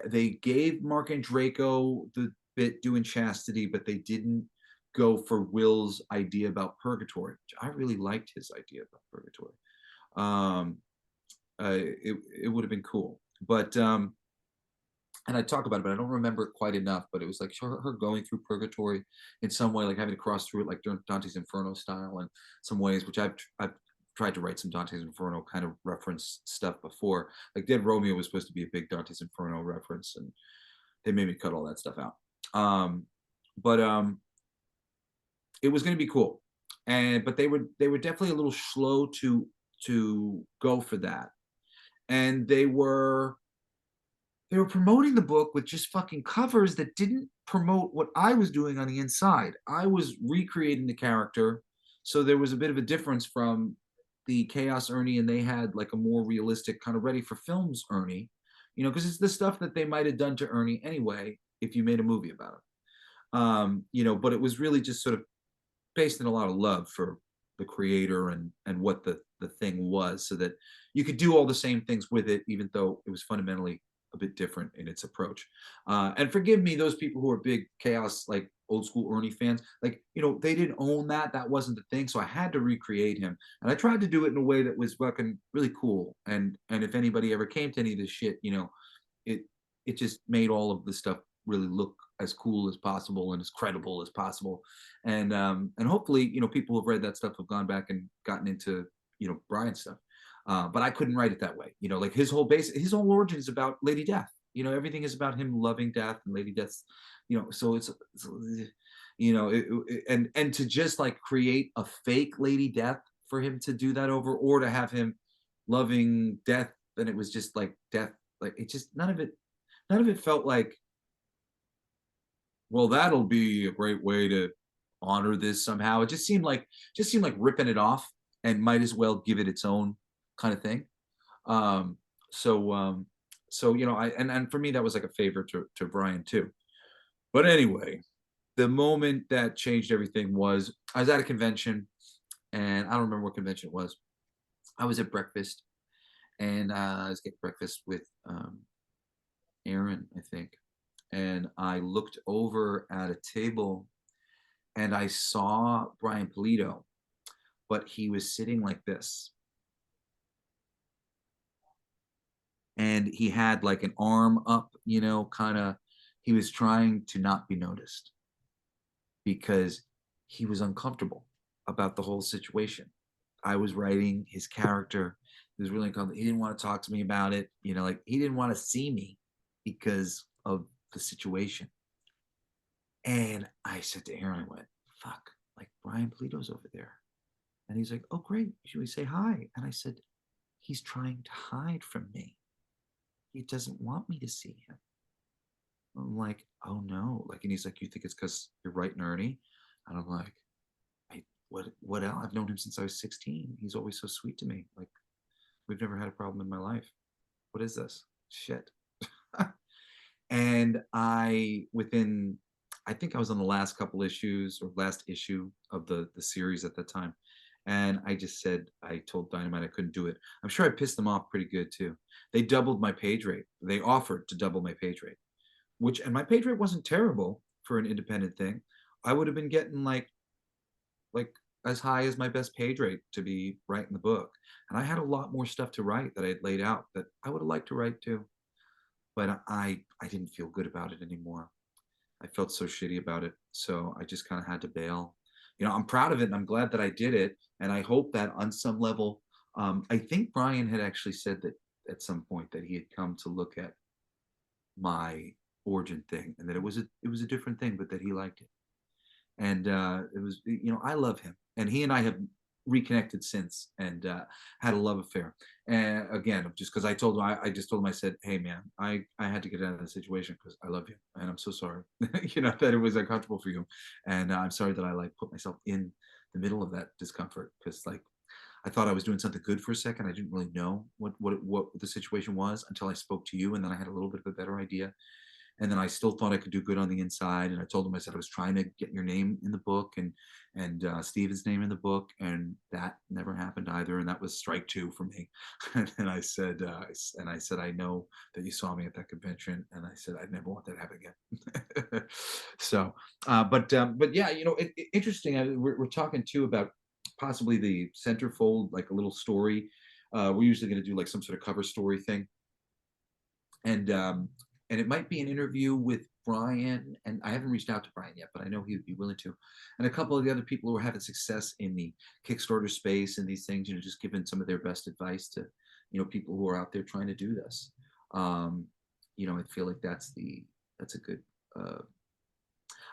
they gave Mark Andreyko the bit doing Chastity, but they didn't go for Will's idea about Purgatory, which I really liked his idea about Purgatory. It would have been cool, but and I talk about it, but I don't remember it quite enough. But it was like her going through purgatory in some way, like having to cross through it, like Dante's Inferno style, in some ways, which I've tried to write some Dante's Inferno kind of reference stuff before. Like Dead Romeo was supposed to be a big Dante's Inferno reference, and they made me cut all that stuff out. But it was going to be cool, and but they were definitely a little slow to go for that, and they were promoting the book with just fucking covers that didn't promote what I was doing on the inside. I was recreating the character, so there was a bit of a difference from the Chaos Ernie, and they had like a more realistic kind of ready for films Ernie, because it's the stuff that they might have done to Ernie anyway if you made a movie about it. But it was really just sort of based in a lot of love for the creator and what the thing was, so that you could do all the same things with it, even though it was fundamentally a bit different in its approach. And forgive me, those people who are big Chaos, like old school Ernie fans, like, they didn't own that. That wasn't the thing. So I had to recreate him. And I tried to do it in a way that was fucking really cool. And if anybody ever came to any of this shit, it it just made all of the stuff really look as cool as possible and as credible as possible. And hopefully, people who've read that stuff have gone back and gotten into, Brian's stuff. But I couldn't write it that way. Like his whole origin is about Lady Death. Everything is about him loving death and Lady Death's, so it's and to just like create a fake Lady Death for him to do that over, or to have him loving death, and it was just like death, like it just none of it felt like, well, that'll be a great way to honor this somehow. It just seemed like ripping it off, and might as well give it its own kind of thing. Um, so and for me that was like a favor to Brian too. But anyway, the moment that changed everything was I was at a convention, and I don't remember what convention it was. I was at breakfast, and I was getting breakfast with Aaron, I think, and I looked over at a table and I saw Brian Polito, but he was sitting like this. And he had like an arm up, kind of, he was trying to not be noticed because he was uncomfortable about the whole situation. I was writing his character. He was really uncomfortable. He didn't want to talk to me about it. Like he didn't want to see me because of the situation. And I said to Aaron, I went, fuck, like Brian Polito's over there. And he's like, oh, great. Should we say hi? And I said, he's trying to hide from me. He doesn't want me to see him. I'm like, oh no. Like, and he's like, you think it's because you're writing Ernie? And I'm like, what else? I've known him since I was 16. He's always so sweet to me. Like, we've never had a problem in my life. What is this? Shit. And I think I was on the last couple issues or last issue of the series at that time. And I told Dynamite I couldn't do it. I'm sure I pissed them off pretty good too. They doubled my page rate. They offered to double my page rate, and my page rate wasn't terrible for an independent thing. I would have been getting like as high as my best page rate to be writing the book. And I had a lot more stuff to write that I had laid out that I would have liked to write too. But I didn't feel good about it anymore. I felt so shitty about it. So I just kind of had to bail. I'm proud of it and I'm glad that I did it. And I hope that on some level, I think Brian had actually said that at some point that he had come to look at my origin thing and that it was a different thing, but that he liked it. And it was, I love him, and he and I have reconnected since, and had a love affair. And again, just because I just told him, I said, hey man, I had to get out of the situation because I love you, and I'm so sorry, that it was uncomfortable for you, and I'm sorry that I like put myself in the middle of that discomfort, because like I thought I was doing something good for a second. I didn't really know what the situation was until I spoke to you, and then I had a little bit of a better idea. And then I still thought I could do good on the inside. And I told him, I said, I was trying to get your name in the book and Steven's name in the book. And that never happened either. And that was strike two for me. And I said, I know that you saw me at that convention. And I said, I'd never want that to happen again. So, but yeah, interesting. We're talking too about possibly the centerfold, like a little story. We're usually going to do like some sort of cover story thing. And and it might be an interview with Brian, and I haven't reached out to Brian yet, but I know he would be willing to, and a couple of the other people who are having success in the Kickstarter space and these things, just giving some of their best advice to, people who are out there trying to do this. I feel like that's a good.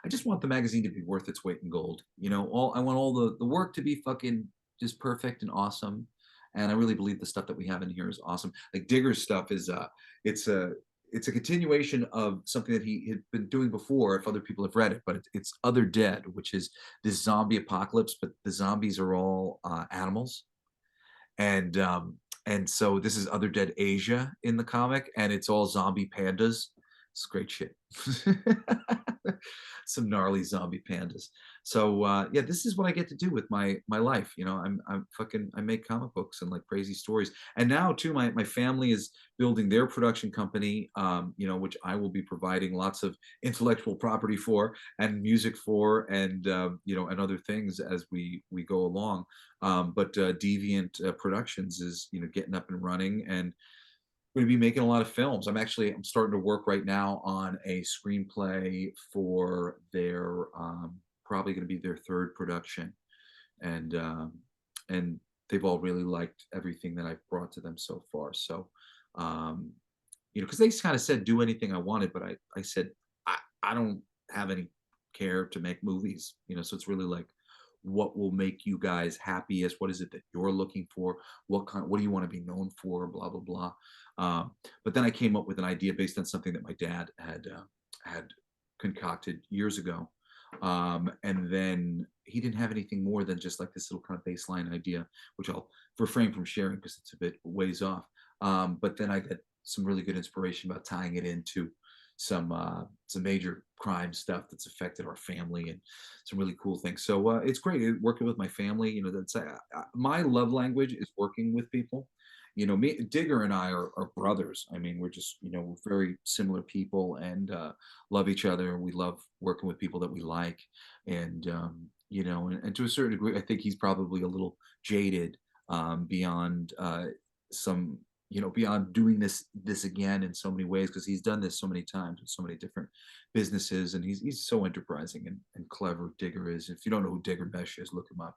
I just want the magazine to be worth its weight in gold. I want all the work to be fucking just perfect and awesome. And I really believe the stuff that we have in here is awesome. Like Digger's stuff is it's a continuation of something that he had been doing before, if other people have read it, but it's Other Dead, which is this zombie apocalypse, but the zombies are all animals. And so this is Other Dead Asia in the comic, and it's all zombie pandas. It's great shit. Some gnarly zombie pandas. So yeah, this is what I get to do with my life. I make comic books and like crazy stories. And now too, my family is building their production company, which I will be providing lots of intellectual property for and music for, and and other things as we go along. But Deviant Productions is getting up and running, and going to be making a lot of films. I'm starting to work right now on a screenplay for their probably going to be their third production, and they've all really liked everything that I've brought to them so far. So because they kind of said do anything I wanted, but I said I don't have any care to make movies, so it's really like, what will make you guys happiest? What is it that you're looking for? What do you want to be known for? Blah blah blah. But then I came up with an idea based on something that my dad had concocted years ago, and then he didn't have anything more than just like this little kind of baseline idea, which I'll refrain from sharing because it's a bit ways off. But then I got some really good inspiration about tying it into some major crime stuff that's affected our family and some really cool things. So it's great working with my family. That's my love language is working with people. Me, Digger and I are brothers. I mean, we're just, we're very similar people, and love each other. We love working with people that we like. And, and to a certain degree, I think he's probably a little jaded beyond some, beyond doing this again in so many ways, because he's done this so many times with so many different businesses, and he's so enterprising and clever. Digger is. If you don't know who Digger Mesh is, look him up.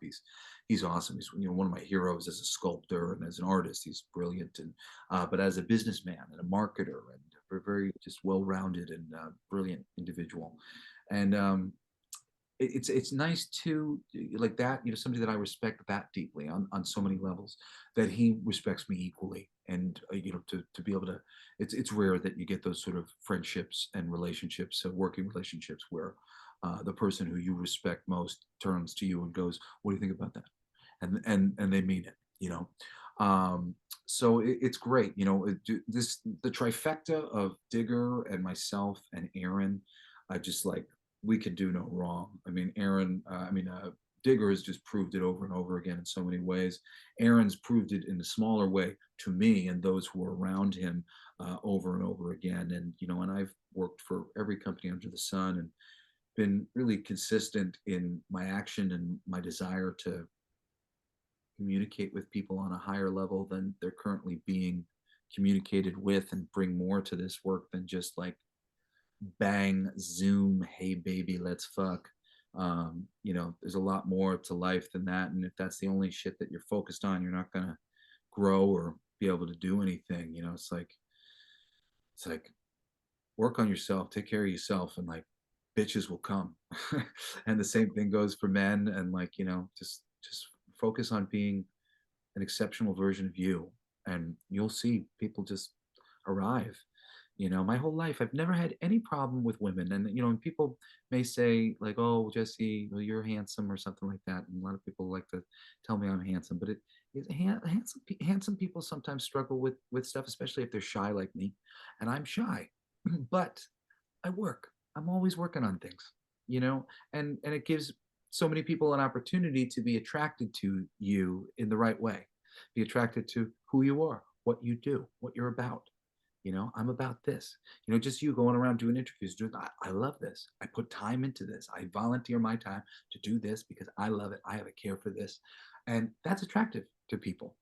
He's awesome. He's one of my heroes as a sculptor and as an artist. He's brilliant, and but as a businessman and a marketer, and a very just well-rounded and brilliant individual. And it's nice to like that, somebody that I respect that deeply on so many levels, that he respects me equally. And to be able to, it's rare that you get those sort of friendships and relationships, working relationships, where the person who you respect most turns to you and goes, "What do you think about that?" And they mean it. So it's great. The trifecta of Digger and myself and Aaron, I just like, we could do no wrong. I mean, Digger has just proved it over and over again in so many ways. Aaron's proved it in a smaller way to me and those who are around him over and over again. And, and I've worked for every company under the sun and been really consistent in my action and my desire to communicate with people on a higher level than they're currently being communicated with, and bring more to this work than just like bang, Zoom, hey baby, let's fuck. There's a lot more to life than that, and if that's the only shit that you're focused on, you're not gonna grow or be able to do anything. It's like work on yourself, take care of yourself, and like bitches will come. And the same thing goes for men, and like just focus on being an exceptional version of you, and you'll see people just arrive. My whole life, I've never had any problem with women. And, and people may say like, "Oh, Jesse, well, you're handsome," or something like that. And a lot of people like to tell me I'm handsome, but handsome people sometimes struggle with stuff, especially if they're shy like me. And I'm shy, but I work. I'm always working on things, and it gives so many people an opportunity to be attracted to you in the right way, be attracted to who you are, what you do, what you're about. I'm about this. Just you going around doing interviews. I love this. I put time into this. I volunteer my time to do this because I love it. I have a care for this. And that's attractive to people.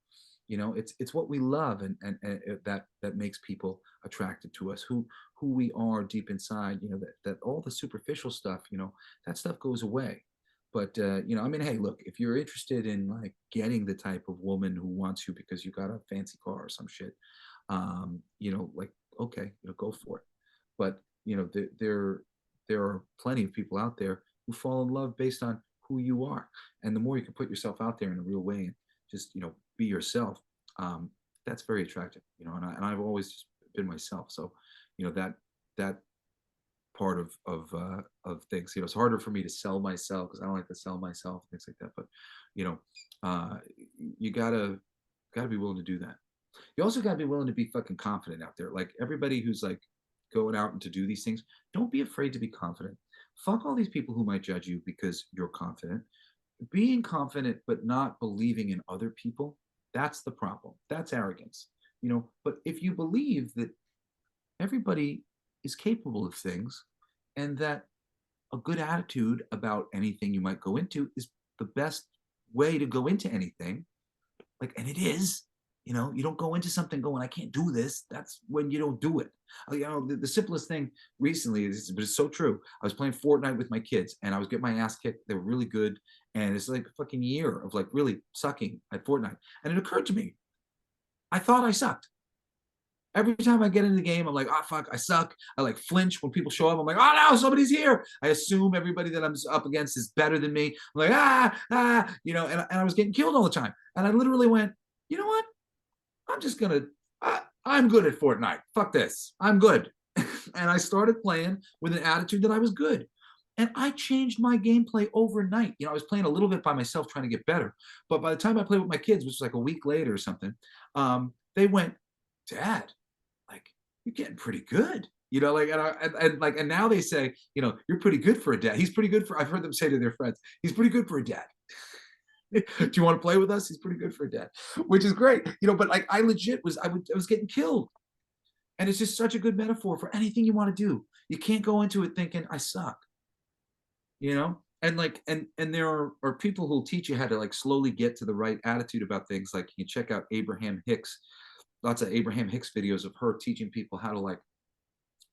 You know, it's what we love, and that makes people attracted to us, who we are deep inside. You know, that all the superficial stuff, you know, that stuff goes away. But you know, I mean, hey, look, if you're interested in like getting the type of woman who wants you because you got a fancy car or some shit, you know, like, okay, you know, go for it. But you know, there are plenty of people out there who fall in love based on who you are, and the more you can put yourself out there in a real way and just, you know, be yourself, um, that's very attractive. You know, and I've always just been myself. So, you know, that part of things, you know, it's harder for me to sell myself because I don't like to sell myself, things like that. But you know, you gotta be willing to do that. You also gotta be willing to be fucking confident out there. Like everybody who's like going out and to do these things, don't be afraid to be confident. Fuck all these people who might judge you because you're confident. Being confident but not believing in other people, that's the problem. That's arrogance. You know, but if you believe that everybody is capable of things and that a good attitude about anything you might go into is the best way to go into anything, like, and it is, you know, you don't go into something going, I can't do this. That's when you don't do it. You know, the simplest thing recently is, but it's so true. I was playing Fortnite with my kids and I was getting my ass kicked. They were really good. And it's like a fucking year of like really sucking at Fortnite. And it occurred to me, I thought I sucked. Every time I get into the game, I'm like, oh, fuck, I suck. I like flinch when people show up. I'm like, oh, no, somebody's here. I assume everybody that I'm up against is better than me. I'm like, you know, and I was getting killed all the time. And I literally went, you know what? I'm just going to, I'm good at Fortnite. Fuck this. I'm good. And I started playing with an attitude that I was good. And I changed my gameplay overnight. You know, I was playing a little bit by myself trying to get better. But by the time I played with my kids, which was like a week later or something, they went, Dad, like, you're getting pretty good. You know, like, and now they say, you know, you're pretty good for a dad. He's pretty good for, I've heard them say to their friends, he's pretty good for a dad. Do you want to play with us? He's pretty good for a dad, which is great. You know, but like I legit was, I was getting killed. And it's just such a good metaphor for anything you want to do. You can't go into it thinking I suck, you know? And like, and there are people who'll teach you how to like slowly get to the right attitude about things. Like you can check out Abraham Hicks, lots of Abraham Hicks videos of her teaching people how to like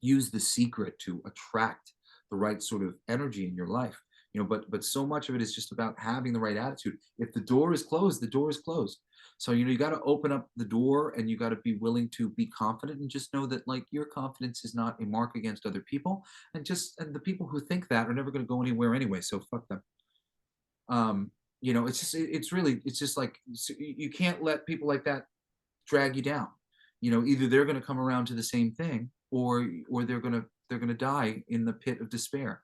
use the secret to attract the right sort of energy in your life. You know, but so much of it is just about having the right attitude. If the door is closed, the door is closed. So, you know, you got to open up the door and you got to be willing to be confident and just know that like your confidence is not a mark against other people. And the people who think that are never going to go anywhere anyway. So fuck them. You know, it's just, it's really, it's just like, you can't let people like that drag you down. You know, either they're going to come around to the same thing or they're going to die in the pit of despair.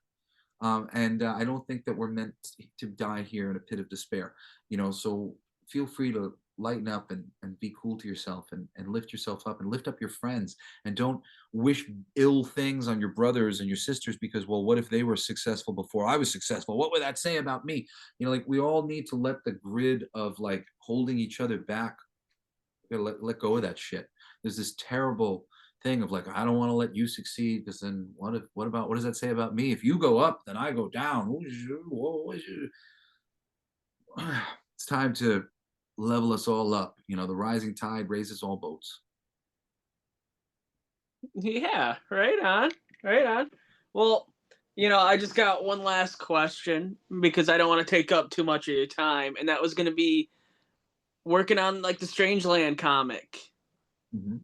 And I don't think that we're meant to die here in a pit of despair, you know, so feel free to lighten up and be cool to yourself and lift yourself up and lift up your friends and don't wish ill things on your brothers and your sisters because, well, what if they were successful before I was successful? What would that say about me? You know, like we all need to let the grid of like holding each other back, let go of that shit. There's this terrible thing of like, I don't want to let you succeed because then what does that say about me? If you go up, then I go down. It's time to level us all up. You know, the rising tide raises all boats. Yeah, right on. Right on. Well, you know, I just got one last question because I don't want to take up too much of your time, and that was going to be working on like the Strangeland comic. Mm-hmm.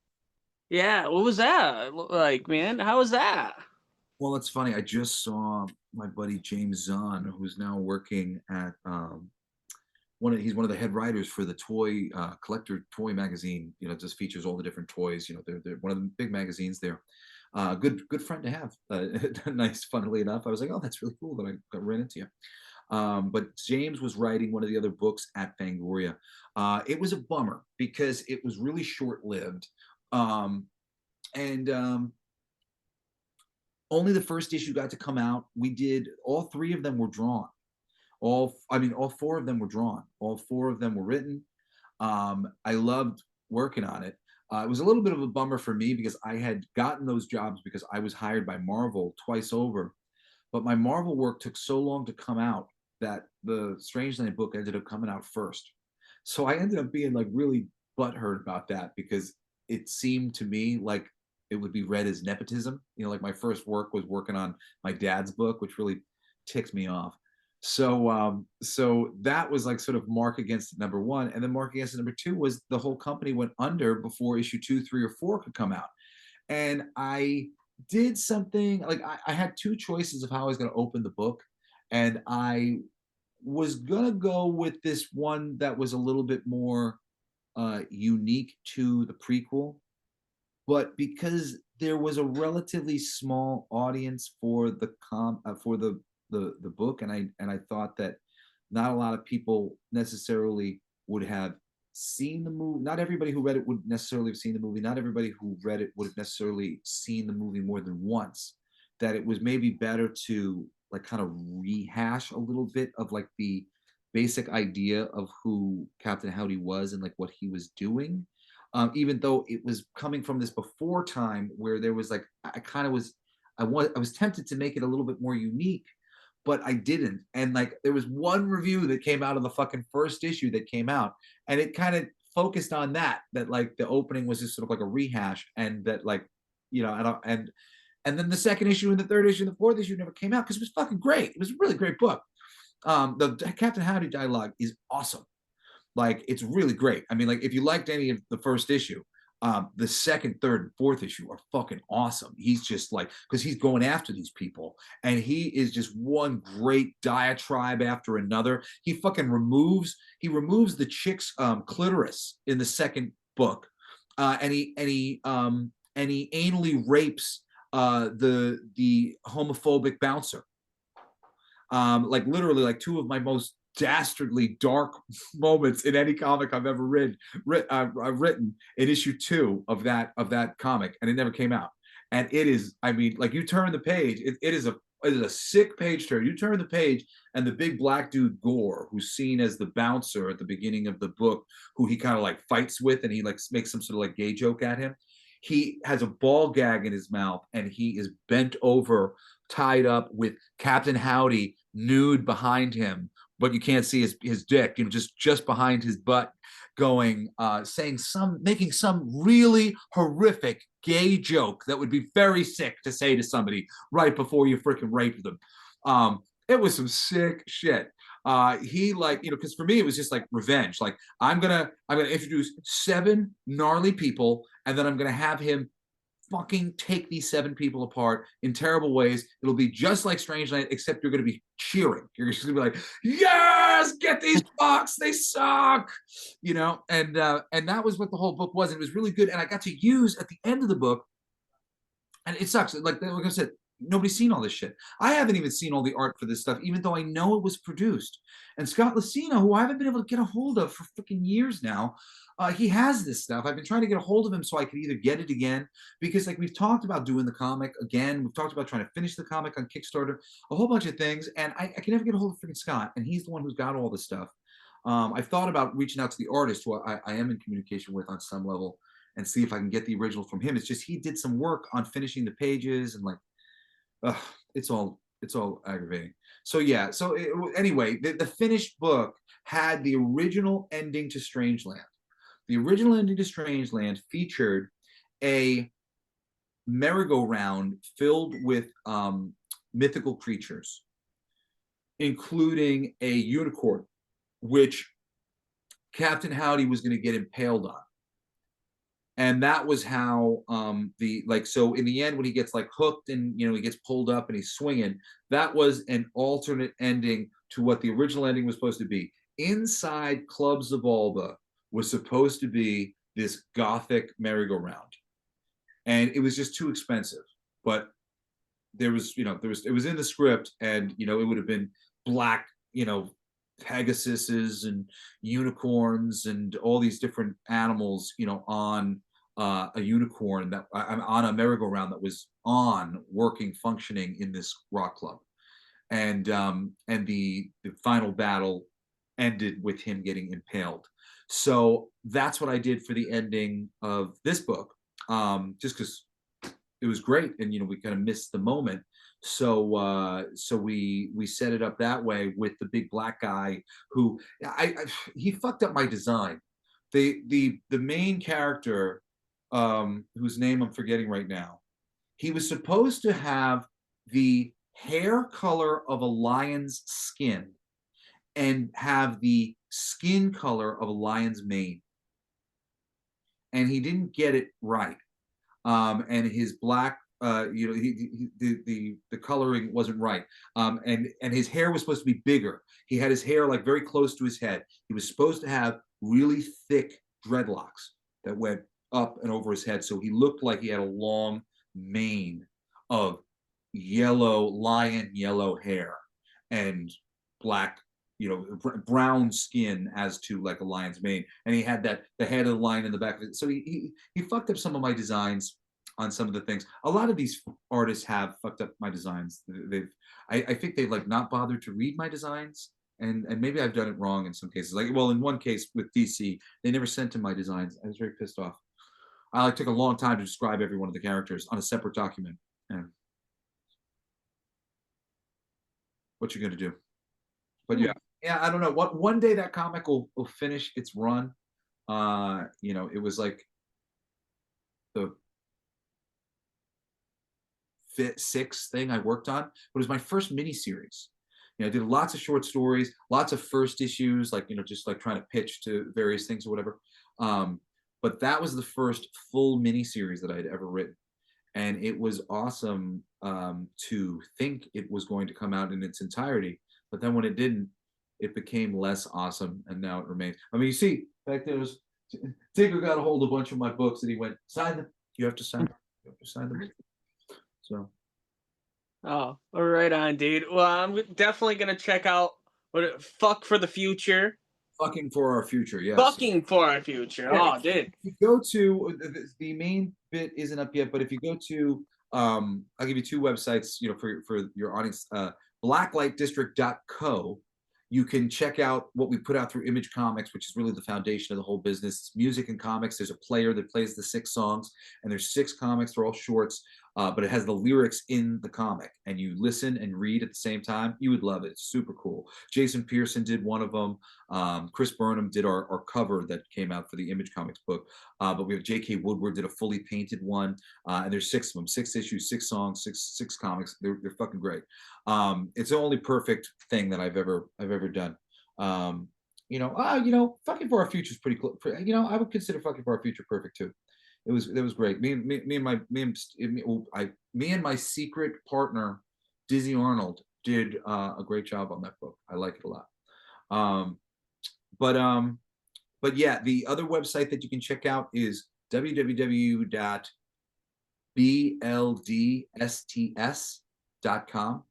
Yeah, what was that like, man? How was that? Well, it's funny. I just saw my buddy James Zahn, who's now working at he's one of the head writers for the toy collector toy magazine. You know, just features all the different toys. You know, they're one of the big magazines there. Good friend to have. Nice, funnily enough. I was like, oh, that's really cool that I ran into you. But James was writing one of the other books at Fangoria. It was a bummer because it was really short-lived. And only the first issue got to come out. We did, all three of them were drawn. All four of them were drawn. All four of them were written. I loved working on it. It was a little bit of a bummer for me because I had gotten those jobs because I was hired by Marvel twice over. But my Marvel work took so long to come out that the Strangeland book ended up coming out first. So I ended up being like really butthurt about that because it seemed to me like it would be read as nepotism. You know, like my first work was working on my dad's book, which really ticks me off. So that was like sort of mark against it, number one, and then mark against it, number two was the whole company went under before issue 2, 3, or 4 could come out, and I did something like I had two choices of how I was going to open the book, and I was gonna go with this one that was a little bit more unique to the prequel, but because there was a relatively small audience for the book, and I thought that not a lot of people necessarily would have seen the movie. Not everybody who read it would necessarily have seen the movie. Not everybody who read it would have necessarily seen the movie more than once. That it was maybe better to like kind of rehash a little bit of like the basic idea of who Captain Howdy was and like what he was doing, even though it was coming from this before time where there was like I kind of was I was tempted to make it a little bit more unique, but I didn't. And like there was one review that came out of the fucking first issue that came out, and it kind of focused on that like the opening was just sort of like a rehash, and that like you know and then the second issue and the third issue and the fourth issue never came out because it was fucking great. It was a really great book. The Captain Howdy dialogue is awesome. Like it's really great. I mean, like if you liked any of the first issue, the second, third, and fourth issue are fucking awesome. He's just like because he's going after these people, and he is just one great diatribe after another. He fucking removes the chick's clitoris in the second book, and he anally rapes the homophobic bouncer. Like literally like two of my most dastardly dark moments in any comic I've ever written in issue 2 of that comic, and it never came out. And it is, I mean, like you turn the page, it is a sick page turn. You turn the page, and the big black dude Gore, who's seen as the bouncer at the beginning of the book, who he kind of like fights with, and he like makes some sort of like gay joke at him. He has a ball gag in his mouth, and he is bent over, tied up with Captain Howdy nude behind him, but you can't see his dick, you know, just behind his butt, going, making some really horrific gay joke that would be very sick to say to somebody right before you freaking rape them. It was some sick shit. He like, you know, because for me it was just like revenge. Like I'm gonna introduce 7 gnarly people, and then I'm gonna have him fucking take these 7 people apart in terrible ways. It'll be just like Strangeland, except you're going to be cheering. You're just going to be like, yes, get these fucks, they suck, you know. And that was what the whole book was. And it was really good. And I got to use at the end of the book, and it sucks. Like I said, nobody's seen all this shit. I haven't even seen all the art for this stuff, even though I know it was produced. And Scott Lucino, who I haven't been able to get a hold of for freaking years now, he has this stuff. I've been trying to get a hold of him so I could either get it again, because like we've talked about doing the comic again. We've talked about trying to finish the comic on Kickstarter, a whole bunch of things. And I can never get a hold of freaking Scott. And he's the one who's got all this stuff. I've thought about reaching out to the artist who I am in communication with on some level, and see if I can get the original from him. It's just he did some work on finishing the pages, and like it's all aggravating. So yeah, anyway, the finished book had the original ending to Strangeland. The original ending to Strangeland featured a merry-go-round filled with mythical creatures, including a unicorn, which Captain Howdy was going to get impaled on. And that was how so in the end, when he gets like hooked and, you know, he gets pulled up and he's swinging, that was an alternate ending to what the original ending was supposed to be. Inside Club Zabalba was supposed to be this gothic merry-go-round, and it was just too expensive. But it was in the script, and, you know, it would have been black, you know, Pegasuses and unicorns and all these different animals, you know, on a unicorn that on a merry-go-round that was working, functioning in this rock club. And the final battle ended with him getting impaled. So that's what I did for the ending of this book, just because it was great, and, you know, we kind of missed the moment. So we set it up that way with the big black guy who he fucked up my design, the main character, whose name I'm forgetting right now, he was supposed to have the hair color of a lion's skin and have the skin color of a lion's mane, and he didn't get it right. And his black, the coloring wasn't right. And his hair was supposed to be bigger. He had his hair like very close to his head. He was supposed to have really thick dreadlocks that went up and over his head, so he looked like he had a long mane of lion yellow hair and black, brown skin as to like a lion's mane, and he had the head of the lion in the back of it. So he fucked up some of my designs on some of the things. A lot of these artists have fucked up my designs. I think they've like not bothered to read my designs, and maybe I've done it wrong in some cases. Like, well, in one case with DC, they never sent him my designs. I was very pissed off. I took a long time to describe every one of the characters on a separate document. And what you gonna do? But yeah, I don't know. What one day that comic will finish its run. It was like the sixth thing I worked on, but it was my first miniseries. I did lots of short stories, lots of first issues, like just like trying to pitch to various things or whatever. But that was the first full miniseries that I'd ever written, and it was awesome to think it was going to come out in its entirety. But then when it didn't, it became less awesome, and now it remains. I mean, you see, back there was Tigger got a hold of a bunch of my books, and he went, "Sign them. You have to sign them. You have to sign them." So. Oh, right on, dude. Well, I'm definitely gonna check out Fuck for the Future. Fucking for Our Future, yes. Fucking for Our Future. Yeah, oh, dude. If you go to the main bit isn't up yet, but if you go to I'll give you two websites, for your audience, blacklightdistrict.co. You can check out what we put out through Image Comics, which is really the foundation of the whole business. It's music and comics. There's a player that plays the 6 songs, and there's 6 comics. They're all shorts, but it has the lyrics in the comic, and you listen and read at the same time. You would love it. It's super cool. Jason Pearson did one of them. Chris Burnham did our cover that came out for the Image Comics book. But we have J.K. Woodward did a fully painted one, and there's 6 of them, 6 issues, 6 songs, six comics. They're fucking great. It's the only perfect thing that I've ever done. Fucking for Our Future is pretty cool. I would consider Fucking for Our Future perfect too. It was great. Me and my secret partner, Dizzy Arnold, did a great job on that book. I like it a lot. But yeah, the other website that you can check out is www.bldsts.com,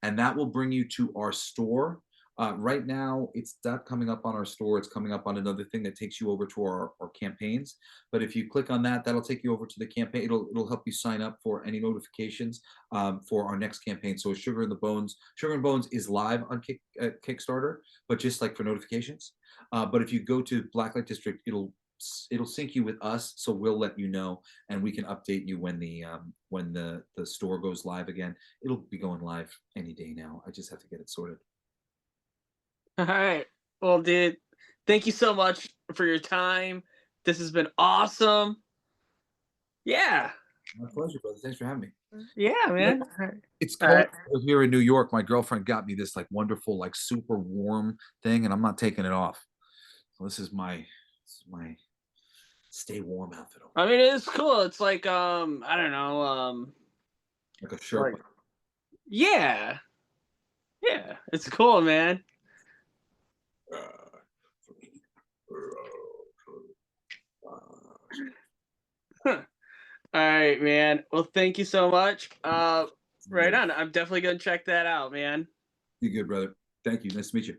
and that will bring you to our store. Right now, it's not coming up on our store. It's coming up on another thing that takes you over to our campaigns. But if you click on that, that'll take you over to the campaign. It'll help you sign up for any notifications for our next campaign. So Sugar and Bones is live on Kickstarter, but just like for notifications. But if you go to Blacklight District, it'll sync you with us, so we'll let you know, and we can update you when the store goes live again. It'll be going live any day now. I just have to get it sorted. All right. Well, dude, thank you so much for your time. This has been awesome. Yeah. My pleasure, brother. Thanks for having me. Yeah, man. It's cold here in New York. My girlfriend got me this like wonderful, like super warm thing, and I'm not taking it off. So this is my stay warm outfit. I mean, it's cool. It's like I don't know, like a shirt. Like, yeah, it's cool, man. All right, man. Well, thank you so much. Right on. I'm definitely gonna check that out, man. You good, brother? Thank you. Nice to meet you.